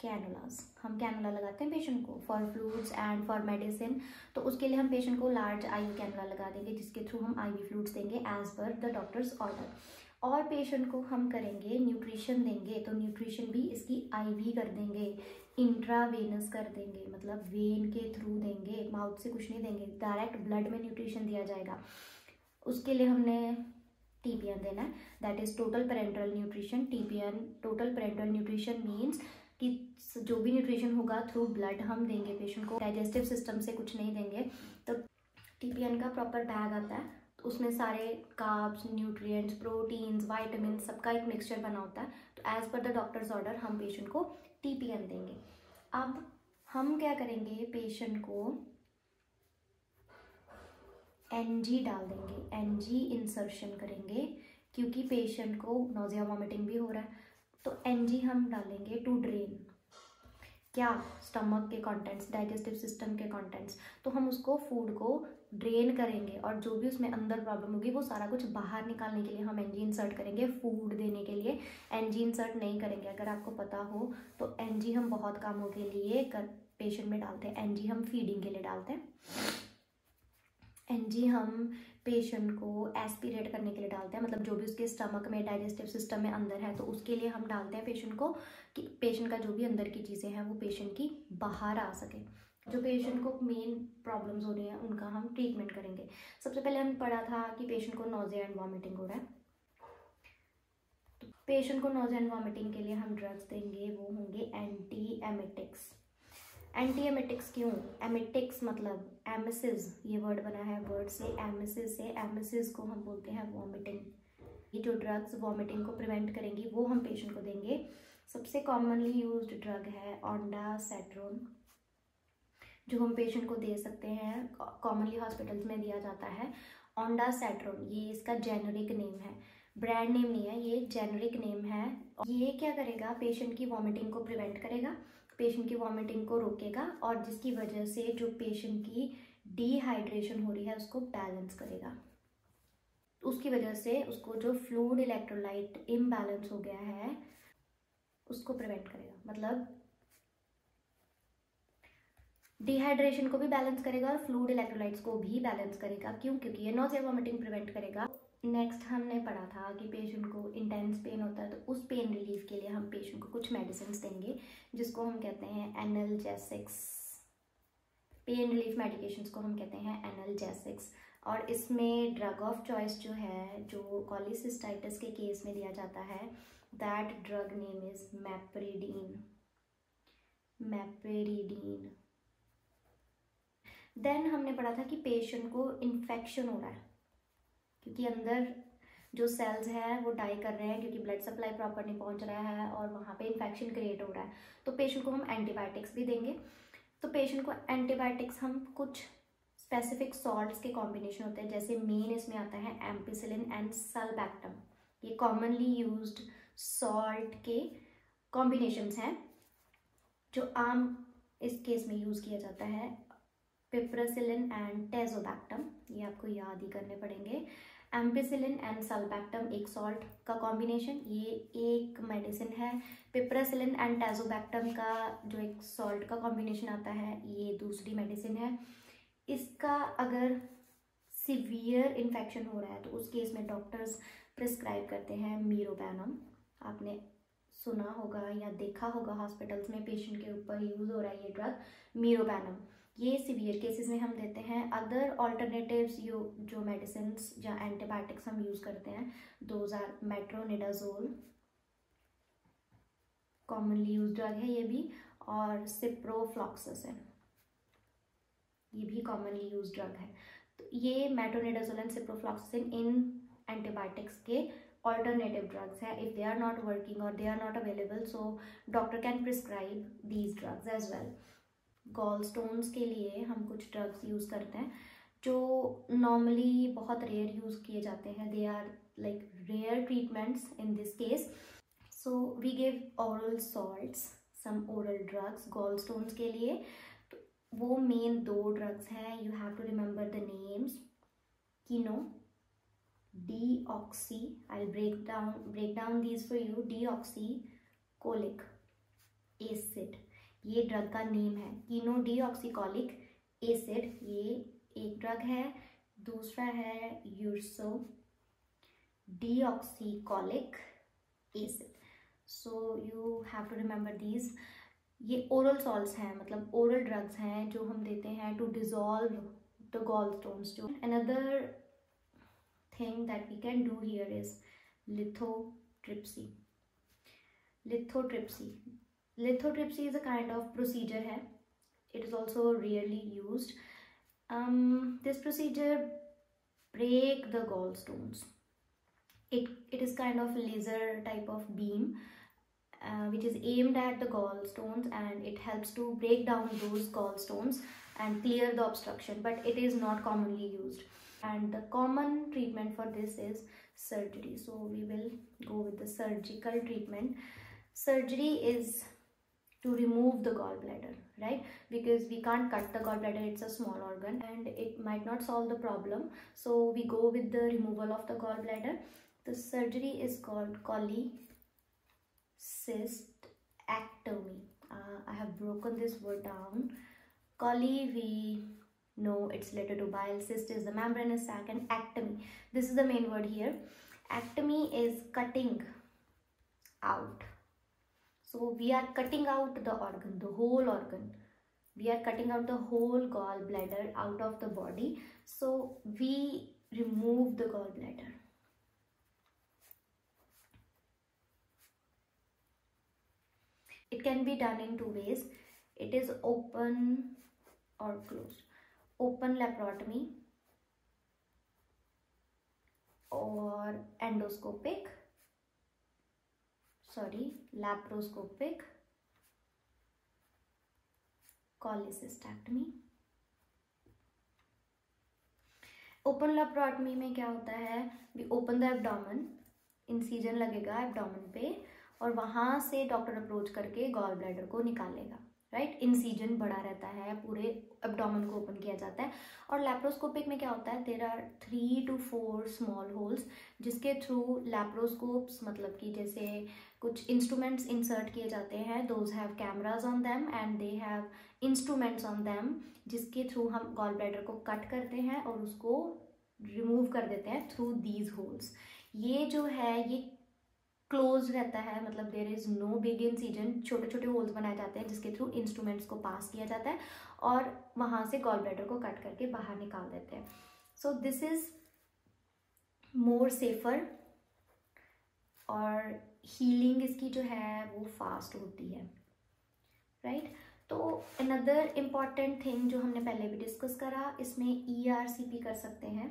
कैनुलास। हम कैनुला लगाते हैं पेशेंट को for fluids and for medicine, तो उसके लिए हम पेशेंट को लार्ज IV कैनुला लगा देंगे, जिसके थ्रू हम IV फ्लूइड्स देंगे as per the doctor's order. और पेशेंट को हम करेंगे न्यूट्रिशन देंगे, तो न्यूट्रिशन भी इसकी IV कर देंगे, इंट्रावेनस कर देंगे, मतलब वेन के थ्रू देंगे, माउथ से कुछ नहीं देंगे, डायरेक्ट ब्लड में न्यूट्रिशन दिया जाएगा। उसके लिए हमने TPN देना है, that is total parental nutrition. TPN total parental nutrition means कि जो भी न्यूट्रिशन होगा थ्रू ब्लड हम देंगे पेशेंट को, डाइजेस्टिव सिस्टम से कुछ नहीं देंगे। तो टीपीएन का प्रॉपर बैग आता है, तो उसमें सारे कार्ब्स, न्यूट्रिएंट्स, प्रोटीन्स, वाइटामिन सबका एक मिक्सचर बना होता है। तो as per the doctor's order हम पेशेंट को टीपीएन देंगे। अब हम क्या करेंगे, पेशेंट को एनजी डाल देंगे, एनजी इंसर्शन करेंगे, क्योंकि पेशेंट को नोजिया वॉमिटिंग भी हो रहा है। तो एनजी हम डालेंगे टू ड्रेन क्या, स्टमक के कंटेंट्स, डाइजेस्टिव सिस्टम के कंटेंट्स। तो हम उसको फूड को ड्रेन करेंगे और जो भी उसमें अंदर प्रॉब्लम होगी वो सारा कुछ बाहर निकालने के लिए हम एनजी इंसर्ट करेंगे। फूड देने के लिए एनजी इंसर्ट नहीं करेंगे। अगर आपको पता हो तो एनजी हम बहुत कामों के लिए पेशेंट में डालते हैं। एनजी हम फीडिंग के लिए डालते हैं, एनजी हम पेशेंट को एस्पिरेट करने के लिए डालते हैं, मतलब जो भी उसके स्टमक में, डाइजेस्टिव सिस्टम में अंदर है तो उसके लिए हम डालते हैं पेशेंट को, कि पेशेंट का जो भी अंदर की चीज़ें हैं वो पेशेंट की बाहर आ सके। जो पेशेंट को मेन प्रॉब्लम्स हो रही हैं उनका हम ट्रीटमेंट करेंगे। सबसे पहले हम पढ़ा था कि पेशेंट को नोजिया एंड वॉमिटिंग हो रहा है, तो पेशेंट को नोजिया एंड वॉमिटिंग के लिए हम ड्रग्स देंगे, वो होंगे एंटी एमेटिक्स। एंटी एमेटिक्स क्यों, एमेटिक्स मतलब एमिसिस, ये वर्ड बना है वर्ड से एमिसिस से, एमिसिस को हम बोलते हैं वॉमिटिंग। ये जो ड्रग्स वॉमिटिंग को प्रिवेंट करेंगी वो हम पेशेंट को देंगे। सबसे कॉमनली यूज्ड ड्रग है ओंडासेट्रोन, जो हम पेशेंट को दे सकते हैं, कॉमनली हॉस्पिटल्स में दिया जाता है। ओंडासेट्रोन ये इसका जेनरिक नेम है, ब्रांड नेम नहीं है, ये जेनरिक नेम है। ये क्या करेगा, पेशेंट की वॉमिटिंग को प्रिवेंट करेगा, पेशेंट की वॉमिटिंग को रोकेगा, और जिसकी वजह से जो पेशेंट की डिहाइड्रेशन हो रही है उसको बैलेंस करेगा। उसकी वजह से उसको जो फ्लूइड इलेक्ट्रोलाइट इम्बैलेंस हो गया है उसको प्रिवेंट करेगा, मतलब डिहाइड्रेशन को भी बैलेंस करेगा और फ्लूइड इलेक्ट्रोलाइट्स को भी बैलेंस करेगा। क्यों, क्योंकि ये नॉजिया वॉमिटिंग प्रिवेंट करेगा। नेक्स्ट हमने पढ़ा था कि पेशेंट को इंटेंस पेन होता है, तो उस पेन रिलीफ के लिए हम पेशेंट को कुछ मेडिसिन देंगे, जिसको हम कहते हैं एनाल्जेसिक्स। पेन रिलीफ मेडिकेशंस को हम कहते हैं एनाल्जेसिक्स। और इसमें ड्रग ऑफ चॉइस जो है, जो कॉलीसिस्टाइटिस के केस में दिया जाता है, that drug name is meperidine, meperidine. Then हमने पढ़ा था कि पेशेंट को इन्फेक्शन हो रहा है, क्योंकि अंदर जो सेल्स हैं वो डाई कर रहे हैं, क्योंकि ब्लड सप्लाई प्रॉपर नहीं पहुंच रहा है और वहाँ पे इन्फेक्शन क्रिएट हो रहा है। तो पेशेंट को हम एंटीबायोटिक्स भी देंगे। तो पेशेंट को एंटीबायोटिक्स हम कुछ स्पेसिफिक सॉल्ट्स के कॉम्बिनेशन होते हैं, जैसे मेन इसमें आता है एम्पिसिलिन एंड सल्बैक्टम। ये कॉमनली यूज्ड सॉल्ट के कॉम्बिनेशंस हैं जो आम इस केस में यूज़ किया जाता है। पिप्रसिलिन एंड टेजोबैक्टम, ये आपको याद ही करने पड़ेंगे। एम्पिसिलिन एंड सल्बैक्टम एक सॉल्ट का कॉम्बिनेशन, ये एक मेडिसिन है। पिप्रसिलिन एंड टेजोबैक्टम का जो एक सॉल्ट का कॉम्बिनेशन आता है, ये दूसरी मेडिसिन है। इसका अगर सीवियर इन्फेक्शन हो रहा है तो उस केस में डॉक्टर्स प्रिस्क्राइब करते हैं मीरोबैनम। आपने सुना होगा या देखा होगा हॉस्पिटल्स में पेशेंट के ऊपर यूज़ हो रहा है ये ड्रग मीरोबैनम। ये सीवियर केसेस में हम देते हैं। अदर ऑल्टरनेटिव्स जो मेडिसिन या एंटीबायोटिक्स हम यूज़ करते हैं, those are metronidazole, commonly use drug है ये भी, और सिप्रोफ्लॉक्सासिन, ये भी कॉमनली यूज ड्रग है। तो ये मेट्रोनिडाजोल एंड सिप्रोफ्लॉक्सासिन इन एंटीबायोटिक्स के ऑल्टरनेटिव ड्रग्स है। If they are not working और they are not available, so doctor can prescribe these drugs as well. Gall stones के लिए हम कुछ ड्रग्स यूज़ करते हैं जो नॉर्मली बहुत रेयर यूज़ किए जाते हैं। They are like rare treatments in this case, so we give oral salts, some oral drugs gall stones के लिए। तो वो मेन 2 ड्रग्स हैं, you have to remember the names. Cheno, deoxy, I break down these for you. Deoxycholic acid, ये drug का name है। Cheno deoxycholic acid, ये एक ड्रग है। दूसरा है urso deoxycholic acid. So you have to remember these. ये oral salts हैं, मतलब ओरल ड्रग्स हैं जो हम देते हैं to dissolve the gall stones. जो another thing that we can do here is lithotripsy. Lithotripsy, lithotripsy is a kind of procedure है. It is also rarely used. This procedure break the gallstones. It is kind of laser type of beam which is aimed at the gallstones, and it helps to break down those gallstones and clear the obstruction, but it is not commonly used. And the common treatment for this is surgery. So we will go with the surgical treatment. Surgery is to remove the gallbladder, right? Because we can't cut the gallbladder, it's a small organ and it might not solve the problem. So we go with the removal of the gallbladder. The surgery is called cholecystectomy. I have broken this word down. Chole, we know it's related to bile. Cyst is the membranous sac, and ectomy, this is the main word here. Ectomy is cutting out. So we are cutting out the organ, the whole organ. We are cutting out the whole gallbladder out of the body. So we remove the gallbladder. It can be done in two ways. It is open or closed. Open laparotomy or laparoscopic cholecystectomy. Open laparotomy में क्या होता है, we open the abdomen, incision लगेगा abdomen पे और वहाँ से doctor approach करके गॉल ब्लैडर को निकालेगा, राइट. इंसीजन बड़ा रहता है, पूरे एब्डोमेन को ओपन किया जाता है. और लैप्रोस्कोपिक में क्या होता है, there are 3 to 4 small holes जिसके थ्रू लैप्रोस्कोप्स, मतलब कि जैसे कुछ इंस्ट्रूमेंट्स इंसर्ट किए जाते हैं, those have cameras on them and they have instruments on them, जिसके थ्रू हम गॉल ब्लैडर को कट करते हैं और उसको रिमूव कर देते हैं थ्रू दीज होल्स. ये जो है ये क्लोज रहता है, मतलब there is no big incision. छोटे छोटे होल्स बनाए जाते हैं जिसके थ्रू इंस्ट्रूमेंट्स को पास किया जाता है और वहाँ से गॉल ब्लैडर को कट करके बाहर निकाल देते हैं. So this is more safer और हीलिंग इसकी जो है वो फास्ट होती है, राइट. तो अनदर इम्पॉर्टेंट थिंग जो हमने पहले भी डिस्कस करा, इसमें ERCP कर सकते हैं.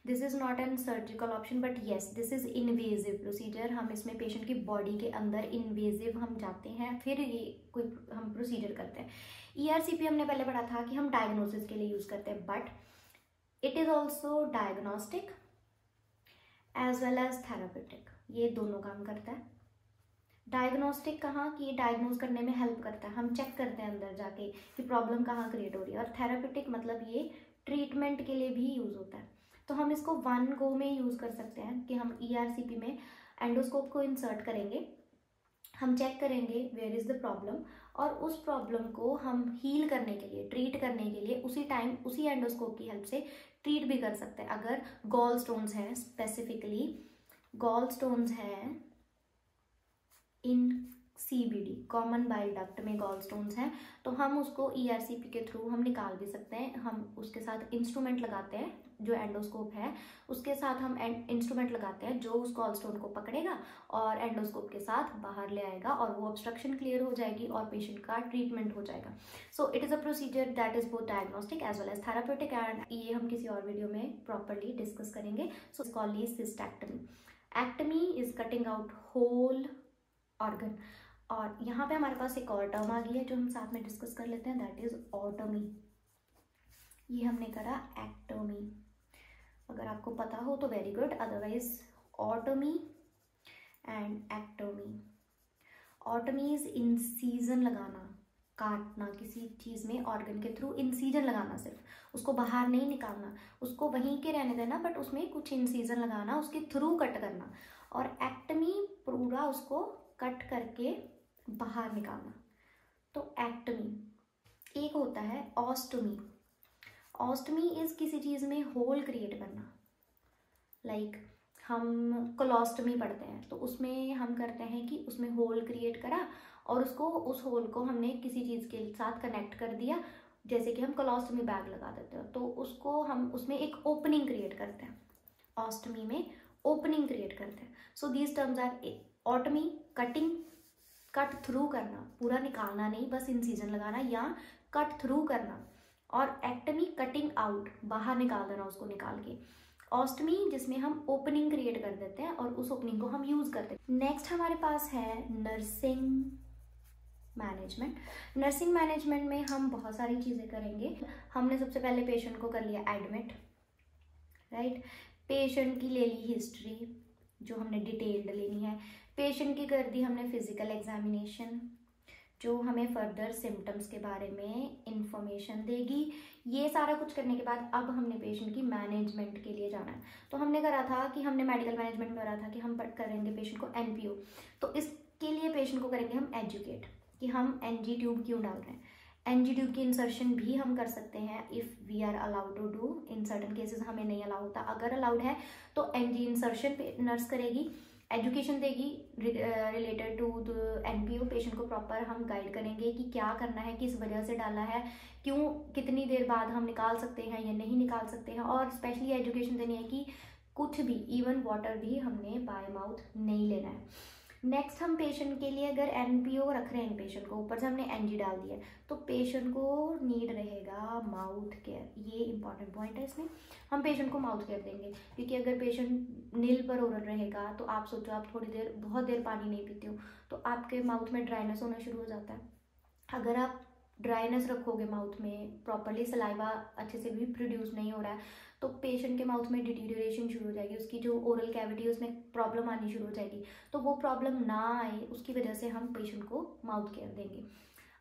This is not an surgical option but yes this is invasive procedure. हम इसमें पेशेंट की बॉडी के अंदर इन्वेजिव हम जाते हैं, फिर ये कोई हम प्रोसीजर करते हैं. ERCP हमने पहले पढ़ा था कि हम डायग्नोसिस के लिए यूज़ करते हैं, but it is also diagnostic as well as therapeutic. ये दोनों काम करता है. डायग्नोस्टिक कहाँ कि ये डायग्नोज करने में हेल्प करता है, हम चेक करते हैं अंदर जाके कि प्रॉब्लम कहाँ क्रिएट हो रही है. और थेरापेटिक मतलब ये ट्रीटमेंट के लिए भी यूज़ होता है. तो हम इसको वन गो में यूज़ कर सकते हैं कि हम ERCP में एंडोस्कोप को इंसर्ट करेंगे, हम चेक करेंगे वेयर इज़ द प्रॉब्लम, और उस प्रॉब्लम को हम हील करने के लिए, ट्रीट करने के लिए उसी टाइम उसी एंडोस्कोप की हेल्प से ट्रीट भी कर सकते हैं. अगर गॉल स्टोन्स हैं, स्पेसिफिकली गॉल स्टोन्स हैं इन CBD, कॉमन बाइल डक्ट में गॉल स्टोन्स हैं, तो हम उसको ERCP के थ्रू हम निकाल भी सकते हैं. हम उसके साथ इंस्ट्रूमेंट लगाते हैं, जो एंडोस्कोप है उसके साथ हम इंस्ट्रूमेंट लगाते हैं जो उस गॉल स्टोन को पकड़ेगा और एंडोस्कोप के साथ बाहर ले आएगा और वो ऑब्स्ट्रक्शन क्लियर हो जाएगी और पेशेंट का ट्रीटमेंट हो जाएगा. So it is a procedure that is both diagnostic as well as therapeutic, and ये हम किसी और वीडियो में प्रॉपरली डिस्कस करेंगे. So cholecystectomy. Ectomy is cutting out whole organ. और यहाँ पे हमारे पास एक और टर्म आ गई है जो हम साथ में डिस्कस कर लेते हैं, दैट इज ऑटोमी. ये हमने करा एक्टोमी. अगर आपको पता हो तो very good, otherwise otomy and ectomy. Otomy is incision लगाना, काटना किसी चीज़ में ऑर्गन के थ्रू, इंसीजन लगाना, सिर्फ उसको बाहर नहीं निकालना, उसको वहीं के रहने देना, बट उसमें कुछ इंसीजन लगाना, उसके थ्रू कट करना. और एक्टमी पूरा उसको कट करके बाहर निकालना. तो एक्टमी. एक होता है ऑस्टोमी. ऑस्टोमी इज किसी चीज़ में होल क्रिएट करना. लाइक हम कोलोस्टोमी पढ़ते हैं तो उसमें हम करते हैं कि उसमें होल क्रिएट करा और उसको, उस होल को हमने किसी चीज़ के साथ कनेक्ट कर दिया, जैसे कि हम कोलोस्टोमी बैग लगा देते हैं, तो उसको हम उसमें एक ओपनिंग क्रिएट करते हैं. ऑस्टोमी में ओपनिंग क्रिएट करते हैं. So these terms are otomy, cutting, cut through करना, पूरा निकालना नहीं, बस इंसिजन लगाना या कट थ्रू करना। और एक्टमी कटिंग आउट, बाहर निकाल देना उसको निकाल के। ऑस्टमी जिसमें हम ओपनिंग क्रिएट कर देते हैं और उस ओपनिंग को हम यूज करते हैं। नेक्स्ट हमारे पास है नर्सिंग मैनेजमेंट। नर्सिंग मैनेजमेंट में हम बहुत सारी चीज़ें करेंगे। हमने सबसे पहले पेशेंट को कर लिया एडमिट, राइट। पेशेंट की ले ली हिस्ट्री जो हमने डिटेल्ड लेनी है। पेशेंट की कर दी हमने फिजिकल एग्जामिनेशन जो हमें फर्दर सिम्टम्स के बारे में इंफॉर्मेशन देगी। ये सारा कुछ करने के बाद अब हमने पेशेंट की मैनेजमेंट के लिए जाना है। तो हमने करा था कि हमने मेडिकल मैनेजमेंट में करा था कि हम करेंगे पेशेंट को एनपीओ, तो इसके लिए पेशेंट को करेंगे हम एजुकेट कि हम एनजी ट्यूब क्यों डाल रहे हैं। एनजी ट्यूब की इंसर्शन भी हम कर सकते हैं if we are allowed to do. In certain cases हमें नहीं अलाउ होता, अगर अलाउड है तो एनजी इंसर्शन नर्स करेगी, एजुकेशन देगी related to the NPO. Patient को प्रॉपर हम गाइड करेंगे कि क्या करना है, किस वजह से डाला है, क्यों, कितनी देर बाद हम निकाल सकते हैं या नहीं निकाल सकते हैं। और स्पेशली एजुकेशन देनी है कि कुछ भी, इवन वाटर भी हमने बाय माउथ नहीं लेना है। नेक्स्ट हम पेशेंट के लिए अगर एनपीओ रख रहे हैं पेशेंट को, ऊपर से हमने एनजी डाल दिया, तो पेशेंट को नीड रहेगा माउथ केयर। ये इंपॉर्टेंट पॉइंट है इसमें, हम पेशेंट को माउथ केयर देंगे क्योंकि अगर पेशेंट नील पर ओरल रहेगा तो आप सोचो आप थोड़ी देर, बहुत देर पानी नहीं पीते हो तो आपके माउथ में ड्राइनेस होना शुरू हो जाता है। अगर आप ड्राइनेस रखोगे माउथ में, प्रॉपरली सलाइवा अच्छे से भी प्रोड्यूस नहीं हो रहा है, तो पेशेंट के माउथ में डिटीरियोरेशन शुरू हो जाएगी, उसकी जो ओरल कैविटी है उसमें प्रॉब्लम आनी शुरू हो जाएगी। तो वो प्रॉब्लम ना आए उसकी वजह से हम पेशेंट को माउथ केयर देंगे।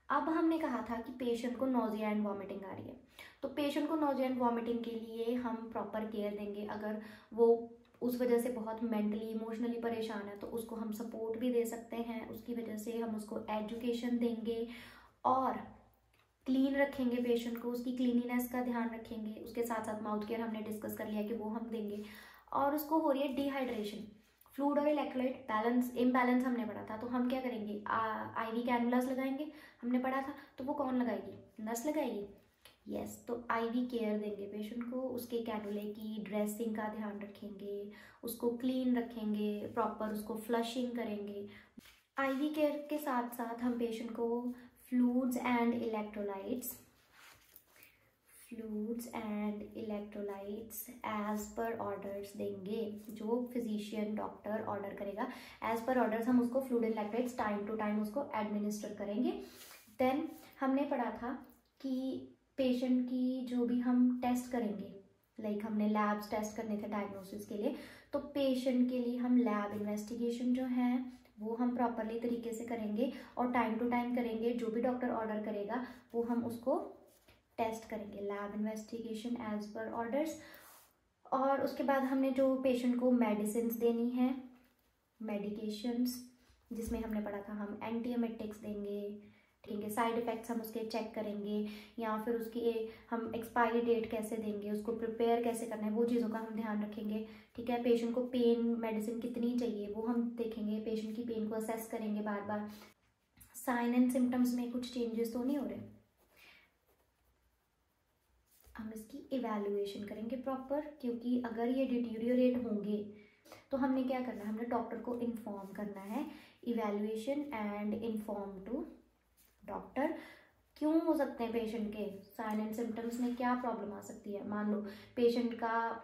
अब हमने कहा था कि पेशेंट को नोजिया एंड वॉमिटिंग आ रही है, तो पेशेंट को नोजिया एंड वॉमिटिंग के लिए हम प्रॉपर केयर देंगे। अगर वो उस वजह से बहुत मेंटली इमोशनली परेशान है तो उसको हम सपोर्ट भी दे सकते हैं, उसकी वजह से हम उसको एजुकेशन देंगे और क्लीन रखेंगे पेशेंट को, उसकी क्लीनिनेस का ध्यान रखेंगे। उसके साथ साथ माउथ केयर हमने डिस्कस कर लिया कि वो हम देंगे। और उसको हो रही है डिहाइड्रेशन, फ्लूइड और इलेक्ट्रोलाइट बैलेंस इम्बैलेंस हमने पढ़ा था, तो हम क्या करेंगे, आईवी कैनुलास लगाएंगे, हमने पढ़ा था। तो वो कौन लगाएगी, नर्स लगाएगी, यस। तो आईवी केयर देंगे पेशेंट को, उसके कैनुले की ड्रेसिंग का ध्यान रखेंगे, उसको क्लीन रखेंगे, प्रॉपर उसको फ्लशिंग करेंगे। आईवी केयर के साथ साथ हम पेशेंट को fluids and electrolytes as per orders देंगे। जो फिजिशियन डॉक्टर ऑर्डर करेगा एज पर ऑर्डर्स हम उसको fluid electrolytes time to time उसको एडमिनिस्टर करेंगे। देन हमने पढ़ा था कि पेशेंट की जो भी हम टेस्ट करेंगे, लाइक हमने लैब्स टेस्ट करने थे डायग्नोसिस के लिए, तो पेशेंट के लिए हम लैब इन्वेस्टिगेशन जो है वो हम प्रॉपरली तरीके से करेंगे और टाइम टू टाइम करेंगे। जो भी डॉक्टर ऑर्डर करेगा वो हम उसको टेस्ट करेंगे, lab investigation as per orders. और उसके बाद हमने जो पेशेंट को मेडिसिन देनी है, मेडिकेशंस, जिसमें हमने पढ़ा था हम एंटीएमेटिक्स देंगे, ठीक है, साइड इफ़ेक्ट्स हम उसके चेक करेंगे, या फिर उसकी हम एक्सपायरी डेट कैसे देंगे, उसको प्रिपेयर कैसे करना है, वो चीज़ों का हम ध्यान रखेंगे, ठीक है। पेशेंट को पेन मेडिसिन कितनी चाहिए वो हम देखेंगे, पेशेंट की पेन को असेस करेंगे बार बार। साइन एंड सिम्टम्स में कुछ चेंजेस तो नहीं हो रहे, हम इसकी इवैल्यूएशन करेंगे प्रॉपर, क्योंकि अगर ये डिटीरियोरेट होंगे तो हमने क्या करना है, हमने डॉक्टर को इन्फॉर्म करना है। Evaluation and inform to doctor. क्यों हो सकते हैं पेशेंट के साइन एंड सिम्टम्स में, क्या प्रॉब्लम आ सकती है। मान लो पेशेंट का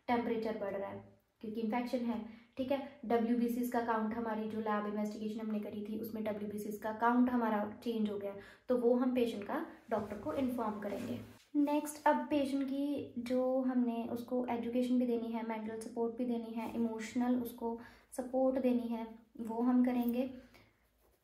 टेम्परेचर बढ़ रहा है क्योंकि इन्फेक्शन है, ठीक है। WBCs का काउंट, हमारी जो लैब इन्वेस्टिगेशन हमने करी थी उसमें WBCs का काउंट हमारा चेंज हो गया, तो वो हम पेशेंट का डॉक्टर को इन्फॉर्म करेंगे। नेक्स्ट, अब पेशेंट की जो हमने उसको एजुकेशन भी देनी है, मेंटल सपोर्ट भी देनी है, इमोशनल उसको सपोर्ट देनी है, वो हम करेंगे।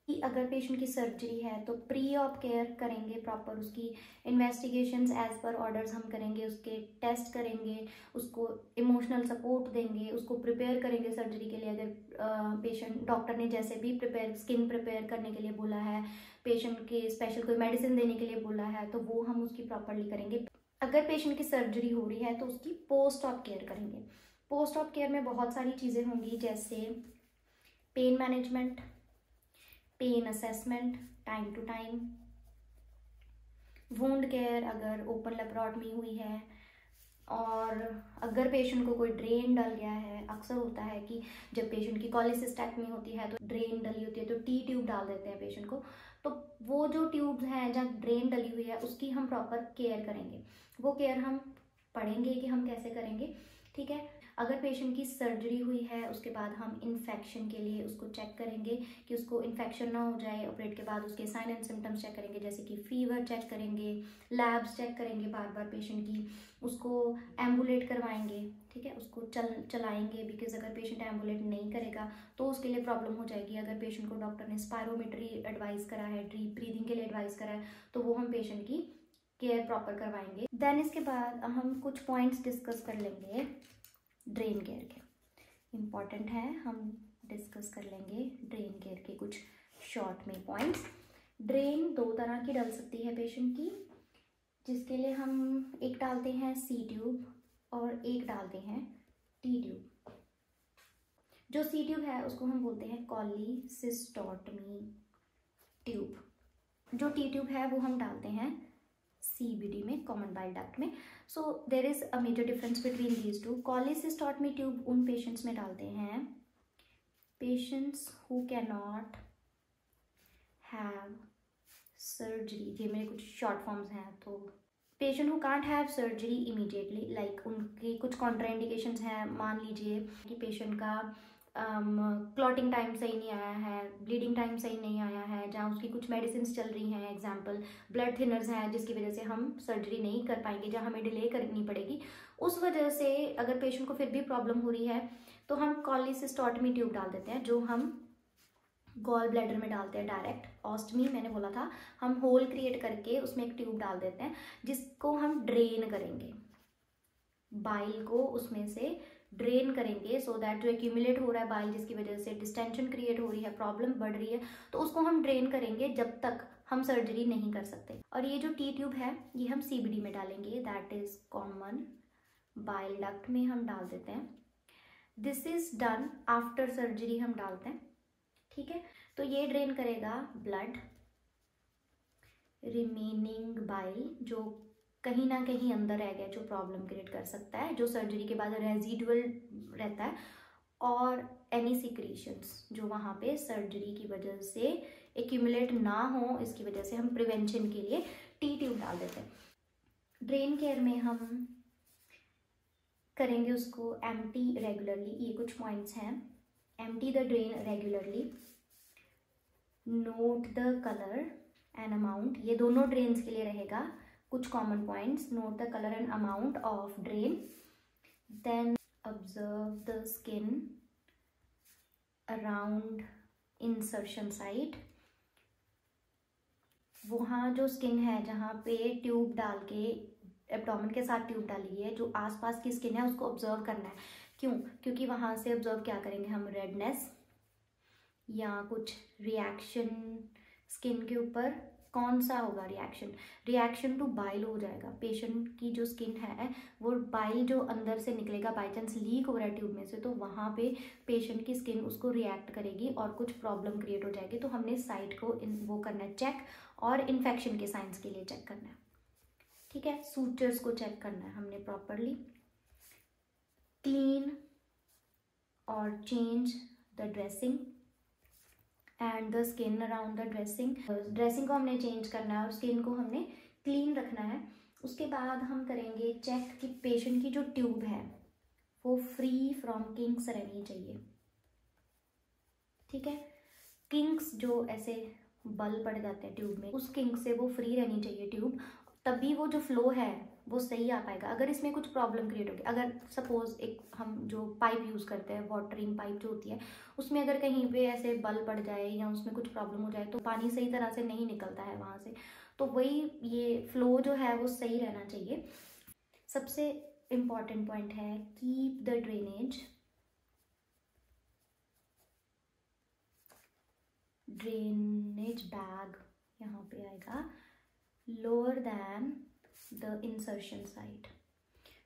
कि अगर पेशेंट की सर्जरी है तो प्री ऑप केयर करेंगे प्रॉपर, उसकी इन्वेस्टिगेशंस एज पर ऑर्डर्स हम करेंगे, उसके टेस्ट करेंगे, उसको इमोशनल सपोर्ट देंगे, उसको प्रिपेयर करेंगे सर्जरी के लिए। अगर पेशेंट, डॉक्टर ने जैसे भी स्किन प्रिपेयर करने के लिए बोला है, पेशेंट के स्पेशल कोई मेडिसिन देने के लिए बोला है, तो वो हम उसकी प्रॉपरली करेंगे। अगर पेशेंट की सर्जरी हो रही है तो उसकी पोस्ट ऑप केयर करेंगे। पोस्ट ऑप केयर में बहुत सारी चीज़ें होंगी, जैसे pain management, pain assessment time to time, wound care अगर ओपन लेप्रोटमी हुई है, और अगर पेशेंट को कोई ड्रेन डल गया है, अक्सर होता है कि जब पेशेंट की कॉलेसिस्टेक्टमी होती है तो ड्रेन डली होती है तो टी ट्यूब डाल देते हैं पेशेंट को, तो वो जो ट्यूब्स हैं जहाँ ड्रेन डली हुई है उसकी हम प्रॉपर केयर करेंगे। वो केयर हम पढ़ेंगे कि हम कैसे करेंगे, ठीक है। अगर पेशेंट की सर्जरी हुई है उसके बाद हम इन्फेक्शन के लिए उसको चेक करेंगे कि उसको इन्फेक्शन ना हो जाए। ऑपरेट के बाद उसके साइन एंड सिम्टम्स चेक करेंगे, जैसे कि फीवर चेक करेंगे, लैब्स चेक करेंगे बार बार पेशेंट की, उसको एम्बुलेट करवाएंगे, ठीक है, उसको चलाएंगे। बिकॉज अगर पेशेंट एम्बुलेट नहीं करेगा तो उसके लिए प्रॉब्लम हो जाएगी। अगर पेशेंट को डॉक्टर ने स्पायरोमेट्री एडवाइस करा है, डीप ब्रीदिंग के लिए एडवाइस करा है, तो वो हम पेशेंट की केयर प्रॉपर करवाएंगे। देन इसके बाद हम कुछ पॉइंट्स डिस्कस कर लेंगे ड्रेन केयर के, इम्पॉर्टेंट है, हम डिस्कस कर लेंगे ड्रेन केयर के कुछ शॉर्ट में पॉइंट्स। ड्रेन दो तरह की डल सकती है पेशेंट की, जिसके लिए हम एक डालते हैं सी ट्यूब और एक डालते हैं टी ट्यूब। जो सी ट्यूब है उसको हम बोलते हैं कॉलीसिस्टोटमी ट्यूब। जो टी ट्यूब है वो हम डालते हैं CBD में, कॉमन बाइल डक्ट में। So there is a major difference between these two. Cholecystostomy tube उन पेशेंट्स में डालते हैं patients who can not have surgery. ये मेरे कुछ शॉर्ट फॉर्म्स हैं, तो patient who can't have surgery immediately, like उनकी कुछ कॉन्ट्राइंडिकेशंस हैं। मान लीजिए कि पेशेंट का क्लॉटिंग टाइम सही नहीं आया है, ब्लीडिंग टाइम सही नहीं आया है, जहाँ उसकी कुछ मेडिसिन चल रही हैं, एग्जाम्पल ब्लड थिनर्स हैं, जिसकी वजह से हम सर्जरी नहीं कर पाएंगे, जहाँ हमें डिले करनी पड़ेगी। उस वजह से अगर पेशेंट को फिर भी प्रॉब्लम हो रही है तो हम कॉलीसिस्टोटमी ट्यूब डाल देते हैं, जो हम गॉल ब्लैडर में डालते हैं डायरेक्ट। ऑस्टमी मैंने बोला था, हम होल क्रिएट करके उसमें एक ट्यूब डाल देते हैं जिसको हम ड्रेन करेंगे, बाइल को उसमें से ड्रेन करेंगे, सो दैट जो एक्यूमुलेट हो रहा है बाइल, जिसकी वजह से डिस्टेंशन क्रिएट हो रही है, प्रॉब्लम बढ़ रही है, तो उसको हम ड्रेन करेंगे जब तक हम सर्जरी नहीं कर सकते। और ये जो टी ट्यूब है ये हम CBD में डालेंगे, that is common bile duct में हम डाल देते हैं। This is done after surgery हम डालते हैं, ठीक है। तो ये ड्रेन करेगा ब्लड, रिमेनिंग बाइल जो कहीं ना कहीं अंदर रह गया, जो प्रॉब्लम क्रिएट कर सकता है, जो सर्जरी के बाद रेजिडुअल रहता है, और एनी सिक्रीशंस जो वहाँ पे सर्जरी की वजह से एक्यूमुलेट ना हो, इसकी वजह से हम प्रिवेंशन के लिए टी ट्यूब डाल देते हैं। ड्रेन केयर में हम करेंगे उसको एम्प्टी रेगुलरली। ये कुछ पॉइंट्स हैं, empty the drain regularly, note the colour and amount, ये दोनों ड्रेन्स के लिए रहेगा। कुछ common points, note the colour and amount of drain, then observe the skin around insertion site. वहाँ जो स्किन है जहाँ पे ट्यूब डाल के, एब्डोमेन के साथ ट्यूब डाली है, जो आसपास की स्किन है उसको ऑब्जर्व करना है। क्यों? क्योंकि वहाँ से ऑब्जर्व क्या करेंगे हम, रेडनेस या कुछ रिएक्शन स्किन के ऊपर। कौन सा होगा रिएक्शन? रिएक्शन टू बाइल हो जाएगा। पेशेंट की जो स्किन है वो बाइल जो अंदर से निकलेगा, बाई चांस लीक हो रहा है ट्यूब में से, तो वहाँ पे पेशेंट की स्किन उसको रिएक्ट करेगी और कुछ प्रॉब्लम क्रिएट हो जाएगी। तो हमने साइट को वो करना है चेक, और इन्फेक्शन के साइंस के लिए चेक करना है, ठीक है। सूचर्स को चेक करना है हमने प्रॉपरली। क्लीन और change the dressing and the skin around the dressing. Dressing को हमने चेंज करना है और स्किन को हमने क्लीन रखना है। उसके बाद हम करेंगे चेक कि पेशेंट की जो ट्यूब है वो फ्री फ्रॉम किंक्स रहनी चाहिए, ठीक है। किंक्स जो ऐसे बल पड़ जाते हैं ट्यूब में, उस किंक से वो फ्री रहनी चाहिए ट्यूब, तभी वो जो फ्लो है वो सही आ पाएगा। अगर इसमें कुछ प्रॉब्लम क्रिएट होगी, अगर सपोज एक हम जो पाइप यूज़ करते हैं, वाटरिंग पाइप जो होती है, उसमें अगर कहीं पे ऐसे बल पड़ जाए या उसमें कुछ प्रॉब्लम हो जाए तो पानी सही तरह से नहीं निकलता है वहाँ से। तो वही ये फ्लो जो है वो सही रहना चाहिए। सबसे इम्पॉर्टेंट पॉइंट है कीप द ड्रेनेज बैग, यहाँ पे आएगा lower than the insertion site.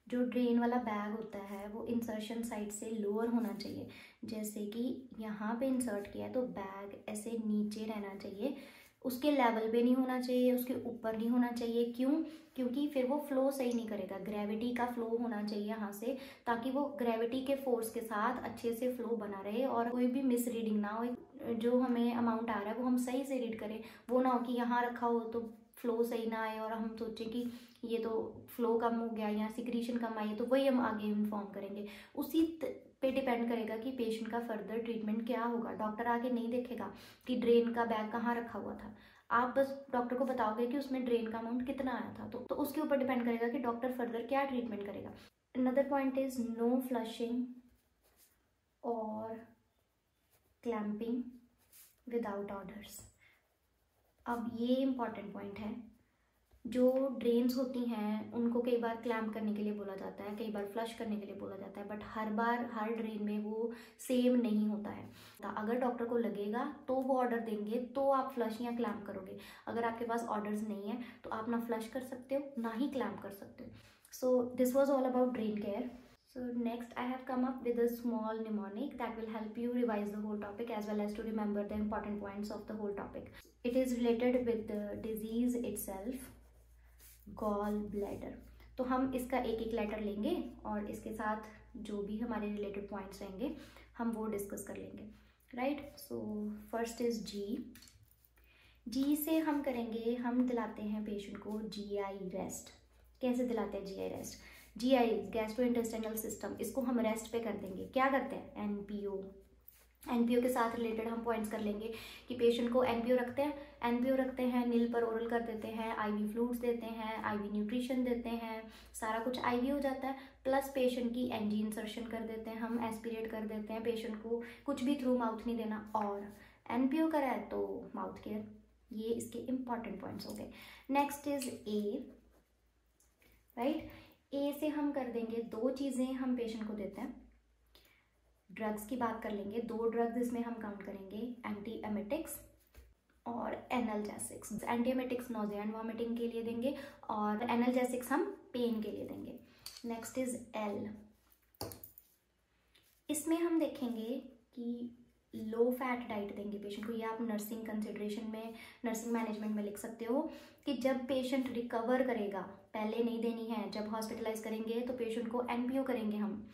जो ड्रेन वाला बैग होता है वो इंसर्शन साइट से लोअर होना चाहिए। जैसे कि यहाँ पे इंसर्ट किया है तो बैग ऐसे नीचे रहना चाहिए, उसके लेवल पे नहीं होना चाहिए, उसके ऊपर नहीं होना चाहिए। क्यों? क्योंकि फिर वो फ्लो सही नहीं करेगा। ग्रेविटी का फ्लो होना चाहिए यहाँ से, ताकि वो ग्रेविटी के फोर्स के साथ अच्छे से फ्लो बना रहे और कोई भी मिस रीडिंग ना हो। जो हमें अमाउंट आ रहा है वो हम सही से रीड करें। वो ना हो कि यहाँ रखा हो तो फ्लो सही ना आए और हम सोचें कि ये तो फ्लो कम हो गया या सिक्रीशन कम आई है, तो वही हम आगे इन्फॉर्म करेंगे। उसी पे डिपेंड करेगा कि पेशेंट का फर्दर ट्रीटमेंट क्या होगा। डॉक्टर आगे नहीं देखेगा कि ड्रेन का बैग कहाँ रखा हुआ था, आप बस डॉक्टर को बताओगे कि उसमें ड्रेन का अमाउंट कितना आया था। तो उसके ऊपर डिपेंड करेगा कि डॉक्टर फर्दर क्या ट्रीटमेंट करेगा। Another point is no flushing और क्लैंपिंग विदाउट ऑर्डर्स। अब ये इंपॉर्टेंट पॉइंट है। जो ड्रेन्स होती हैं उनको कई बार क्लैम्प करने के लिए बोला जाता है, कई बार फ्लश करने के लिए बोला जाता है, but her bar her drain में वो सेम नहीं होता है। तो अगर डॉक्टर को लगेगा तो वो ऑर्डर देंगे तो आप फ्लश या क्लैम्प करोगे। अगर आपके पास ऑर्डर्स नहीं है तो आप ना फ्लश कर सकते हो ना ही क्लैम्प कर सकते हो। So this was all about drain care. So next I have come up with a small mnemonic that will help you revise the whole topic as well as to remember the important points of the whole topic. It is related with the disease itself, gall bladder. तो हम इसका एक एक letter लेंगे और इसके साथ जो भी हमारे रिलेटेड पॉइंट्स रहेंगे हम वो डिस्कस कर लेंगे. राइट. सो फर्स्ट इज जी. जी से हम करेंगे, हम दिलाते हैं पेशेंट को जीआई रेस्ट. कैसे दिलाते हैं GI rest? GI gastrointestinal system, इसको हम रेस्ट पे कर देंगे. क्या करते हैं? एनपीओ. एनपीओ के साथ रिलेटेड हम पॉइंट्स कर लेंगे कि पेशेंट को एनपीओ रखते हैं, नील पर ओरल कर देते हैं, आईवी फ्लूइड्स देते हैं, आईवी न्यूट्रिशन देते हैं, सारा कुछ आईवी हो जाता है. प्लस पेशेंट की एनजी इंसर्शन कर देते हैं, हम एस्पिरेट कर देते हैं. पेशेंट को कुछ भी थ्रू माउथ नहीं देना. और एनपीओ करा है तो माउथ केयर. ये इसके इंपॉर्टेंट पॉइंट्स हो गए. Next is a. राइट. ए से हम कर देंगे दो चीज़ें हम पेशेंट को देते हैं. ड्रग्स की बात कर लेंगे. दो ड्रग्स इसमें हम काउंट करेंगे, एंटी एमेटिक्स और analgesics. Anti emetics nausea and vomiting के लिए देंगे और एनाल्जेसिक्स हम पेन के लिए देंगे. Next is L. इसमें हम देखेंगे कि लो फैट डाइट देंगे पेशेंट को. ये आप नर्सिंग कंसिडरेशन में, नर्सिंग मैनेजमेंट में लिख सकते हो कि जब पेशेंट रिकवर करेगा, पहले नहीं देनी है. जब हॉस्पिटलाइज करेंगे तो पेशेंट को एनपीओ करेंगे हम.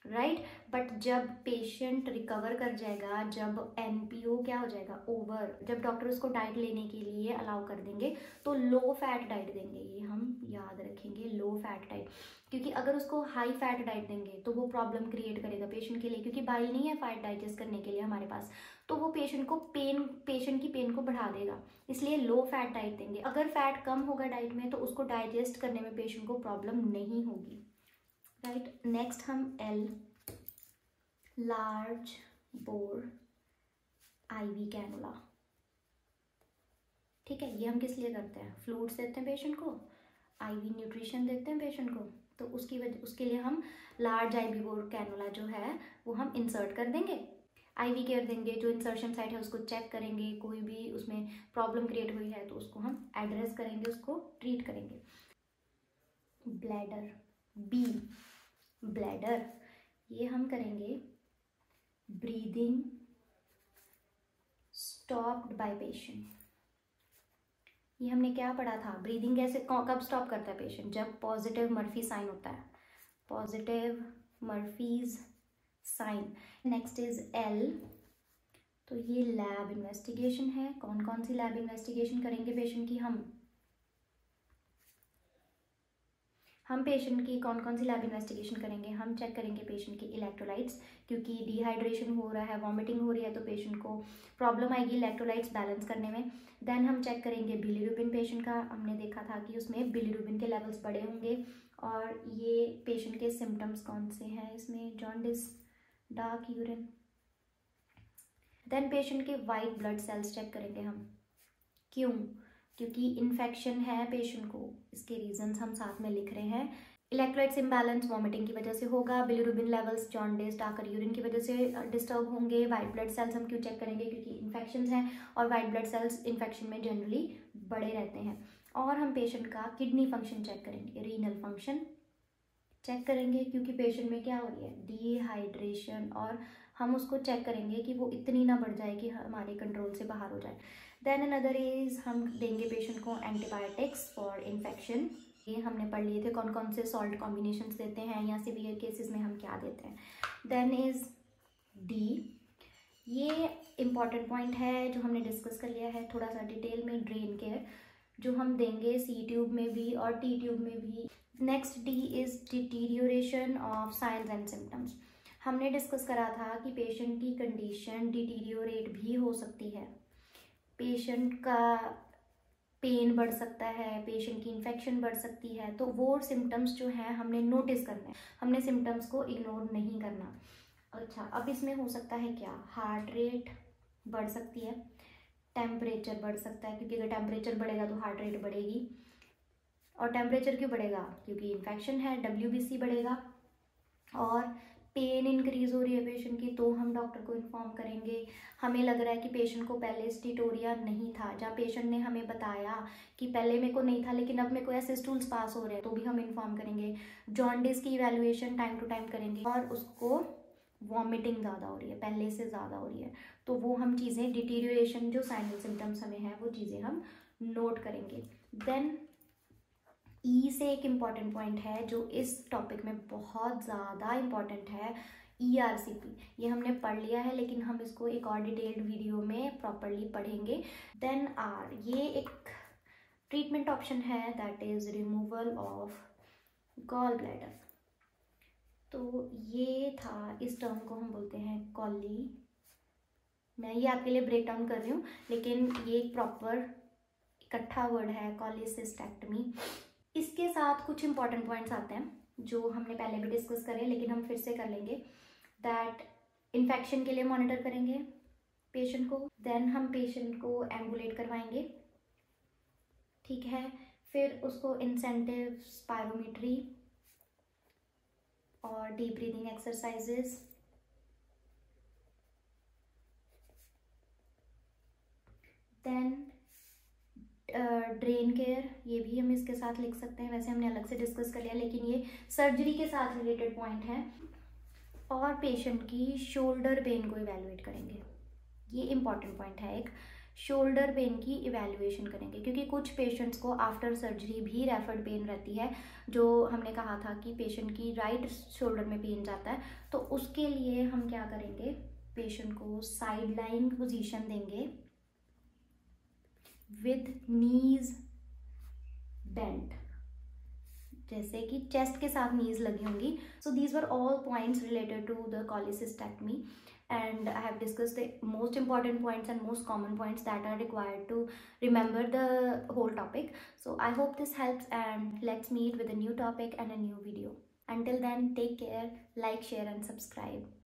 राइट. बट जब पेशेंट रिकवर कर जाएगा, जब एनपीओ क्या हो जाएगा, ओवर, जब डॉक्टर उसको डाइट लेने के लिए अलाउ कर देंगे तो लो फैट डाइट देंगे. ये हम याद रखेंगे, लो फैट डाइट. क्योंकि अगर उसको हाई फैट डाइट देंगे तो वो प्रॉब्लम क्रिएट करेगा पेशेंट के लिए, क्योंकि बाइल नहीं है फैट डाइजेस्ट करने के लिए हमारे पास. तो वो पेशेंट की पेन को बढ़ा देगा. इसलिए लो फैट डाइट देंगे. अगर फैट कम होगा डाइट में तो उसको डाइजेस्ट करने में पेशेंट को प्रॉब्लम नहीं होगी. राइट. नेक्स्ट हम L. Large bore IV cannula. ठीक है. ये हम किस लिए करते हैं? फ्लूइड्स देते हैं पेशेंट को, आईवी न्यूट्रिशन देते हैं पेशेंट को, तो उसके लिए हम लार्ज आईवी बोर कैनुला जो है वो हम इंसर्ट कर देंगे. आईवी केयर देंगे. जो इंसर्शन साइट है उसको चेक करेंगे, कोई भी उसमें प्रॉब्लम क्रिएट हुई है तो उसको हम एड्रेस करेंगे, उसको ट्रीट करेंगे. ब्लैडर. बी. ब्लैडर. ये हम करेंगे ब्रीदिंग स्टॉप्ड बाय पेशेंट. ये हमने क्या पढ़ा था? ब्रीदिंग कैसे, कब स्टॉप करता है पेशेंट? जब पॉजिटिव मर्फी साइन होता है. Positive Murphy's sign. Next is L. तो ये लैब इन्वेस्टिगेशन है. कौन कौन सी लैब इन्वेस्टिगेशन करेंगे पेशेंट की? हम पेशेंट की कौन कौन सी लैब इन्वेस्टिगेशन करेंगे? हम चेक करेंगे पेशेंट की इलेक्ट्रोलाइट्स, क्योंकि डिहाइड्रेशन हो रहा है, वॉमिटिंग हो रही है तो पेशेंट को प्रॉब्लम आएगी इलेक्ट्रोलाइट्स बैलेंस करने में. देन हम चेक करेंगे बिलीरुबिन. पेशेंट का हमने देखा था कि उसमें बिलीरुबिन के लेवल्स बड़े होंगे. और ये पेशेंट के सिम्टम्स कौन से हैं इसमें? Jaundice, dark urine. Then patient के वाइट ब्लड सेल्स चेक करेंगे हम. क्यों? क्योंकि इन्फेक्शन है पेशेंट को. इसके रीजंस हम साथ में लिख रहे हैं. इलेक्ट्रोलाइट्स इम्बैलेंस वॉमिटिंग की वजह से होगा. Bilirubin levels jaundice, darker urine की वजह से डिस्टर्ब होंगे. वाइट ब्लड सेल्स हम क्यों चेक करेंगे? क्योंकि इन्फेक्शंस हैं और वाइट ब्लड सेल्स इन्फेक्शन में जनरली बड़े रहते हैं. और हम पेशेंट का किडनी फंक्शन चेक करेंगे, रीनल फंक्शन चेक करेंगे, क्योंकि पेशेंट में क्या हो रही है? डिहाइड्रेशन. और हम उसको चेक करेंगे कि वो इतनी ना बढ़ जाए कि हमारे कंट्रोल से बाहर हो जाए. देन अनदर इज हम देंगे पेशेंट को एंटीबायोटिक्स फॉर इन्फेक्शन। ये हमने पढ़ लिए थे कौन कौन से सॉल्ट कॉम्बिनेशंस देते हैं या सीवियर केसेस में हम क्या देते हैं। देन इज डी, ये इम्पॉर्टेंट पॉइंट है जो हमने डिस्कस कर लिया है थोड़ा सा डिटेल में, ड्रेन केयर जो हम देंगे सी ट्यूब में भी और टी ट्यूब में भी। Next D is deterioration of science and symptoms. हमने डिस्कस करा था कि पेशेंट की कंडीशन डिटीरियोरेट भी हो सकती है, पेशेंट का पेन बढ़ सकता है, पेशेंट की इन्फेक्शन बढ़ सकती है, तो वो सिम्टम्स जो हैं हमने नोटिस करना है, हमने सिम्टम्स को इग्नोर नहीं करना। अच्छा, अब इसमें हो सकता है क्या, हार्ट रेट बढ़ सकती है, टेम्परेचर बढ़ सकता है, क्योंकि अगर टेम्परेचर बढ़ेगा तो हार्ट रेट बढ़ेगी। और टेम्परेचर क्यों बढ़ेगा, क्योंकि इन्फेक्शन है, WBC बढ़ेगा। और पेन इंक्रीज हो रही है पेशेंट की तो हम डॉक्टर को इन्फॉर्म करेंगे। हमें लग रहा है कि पेशेंट को पहले स्टीटोरिया नहीं था, जहाँ पेशेंट ने हमें बताया कि पहले मेरे को नहीं था लेकिन अब मेरे को ऐसे स्टूल्स पास हो रहे हैं, तो भी हम इन्फॉर्म करेंगे। जॉन्डिस की इवैल्यूएशन टाइम टू टाइम करेंगे। और उसको वॉमिटिंग ज़्यादा हो रही है, पहले से ज़्यादा हो रही है, तो वो हम चीज़ें डिटीरियोरेशन जो साइनल सिम्टम्स हमें हैं वो चीज़ें हम नोट करेंगे। देन ई से एक इम्पॉर्टेंट पॉइंट है जो इस टॉपिक में बहुत ज़्यादा इम्पॉर्टेंट है, ERCP। ये हमने पढ़ लिया है लेकिन हम इसको एक और डिटेल्ड वीडियो में प्रॉपरली पढ़ेंगे। देन आर, ये एक ट्रीटमेंट ऑप्शन है that is removal of gall bladder. तो ये था, इस टर्म को हम बोलते हैं कॉली। मैं ये आपके लिए ब्रेक डाउन कर रही हूँ लेकिन ये एक प्रॉपर इकट्ठा वर्ड है, कॉलीसिस्टेक्टमी। इसके साथ कुछ इंपॉर्टेंट पॉइंट्स आते हैं जो हमने पहले भी डिस्कस करे लेकिन हम फिर से कर लेंगे। दैट इन्फेक्शन के लिए मॉनिटर करेंगे पेशेंट को, देन हम पेशेंट को एम्बुलेट करवाएंगे, ठीक है। फिर उसको इंसेंटिव स्पायरोमीट्री और deep breathing exercises. Then drain care, ये भी हम इसके साथ लिख सकते हैं, वैसे हमने अलग से डिस्कस कर लिया लेकिन ये सर्जरी के साथ रिलेटेड पॉइंट है। और पेशेंट की शोल्डर पेन को इवैल्यूएट करेंगे, ये इंपॉर्टेंट पॉइंट है एक, शोल्डर पेन की इवैल्यूएशन करेंगे क्योंकि कुछ पेशेंट्स को आफ्टर सर्जरी भी रेफर्ड पेन रहती है। जो हमने कहा था कि पेशेंट की राइट शोल्डर में पेन जाता है, तो उसके लिए हम क्या करेंगे, पेशेंट को साइड लाइन पोजीशन देंगे विद नीज बेंट, जैसे कि चेस्ट के साथ नीज लगी होंगी। So these were all points related to the cholecystectomy and I have discussed the most important points and most common points that are required to remember the whole topic. So I hope this helps and let's meet with a new topic and a new video. Until then, take care, like, share and subscribe.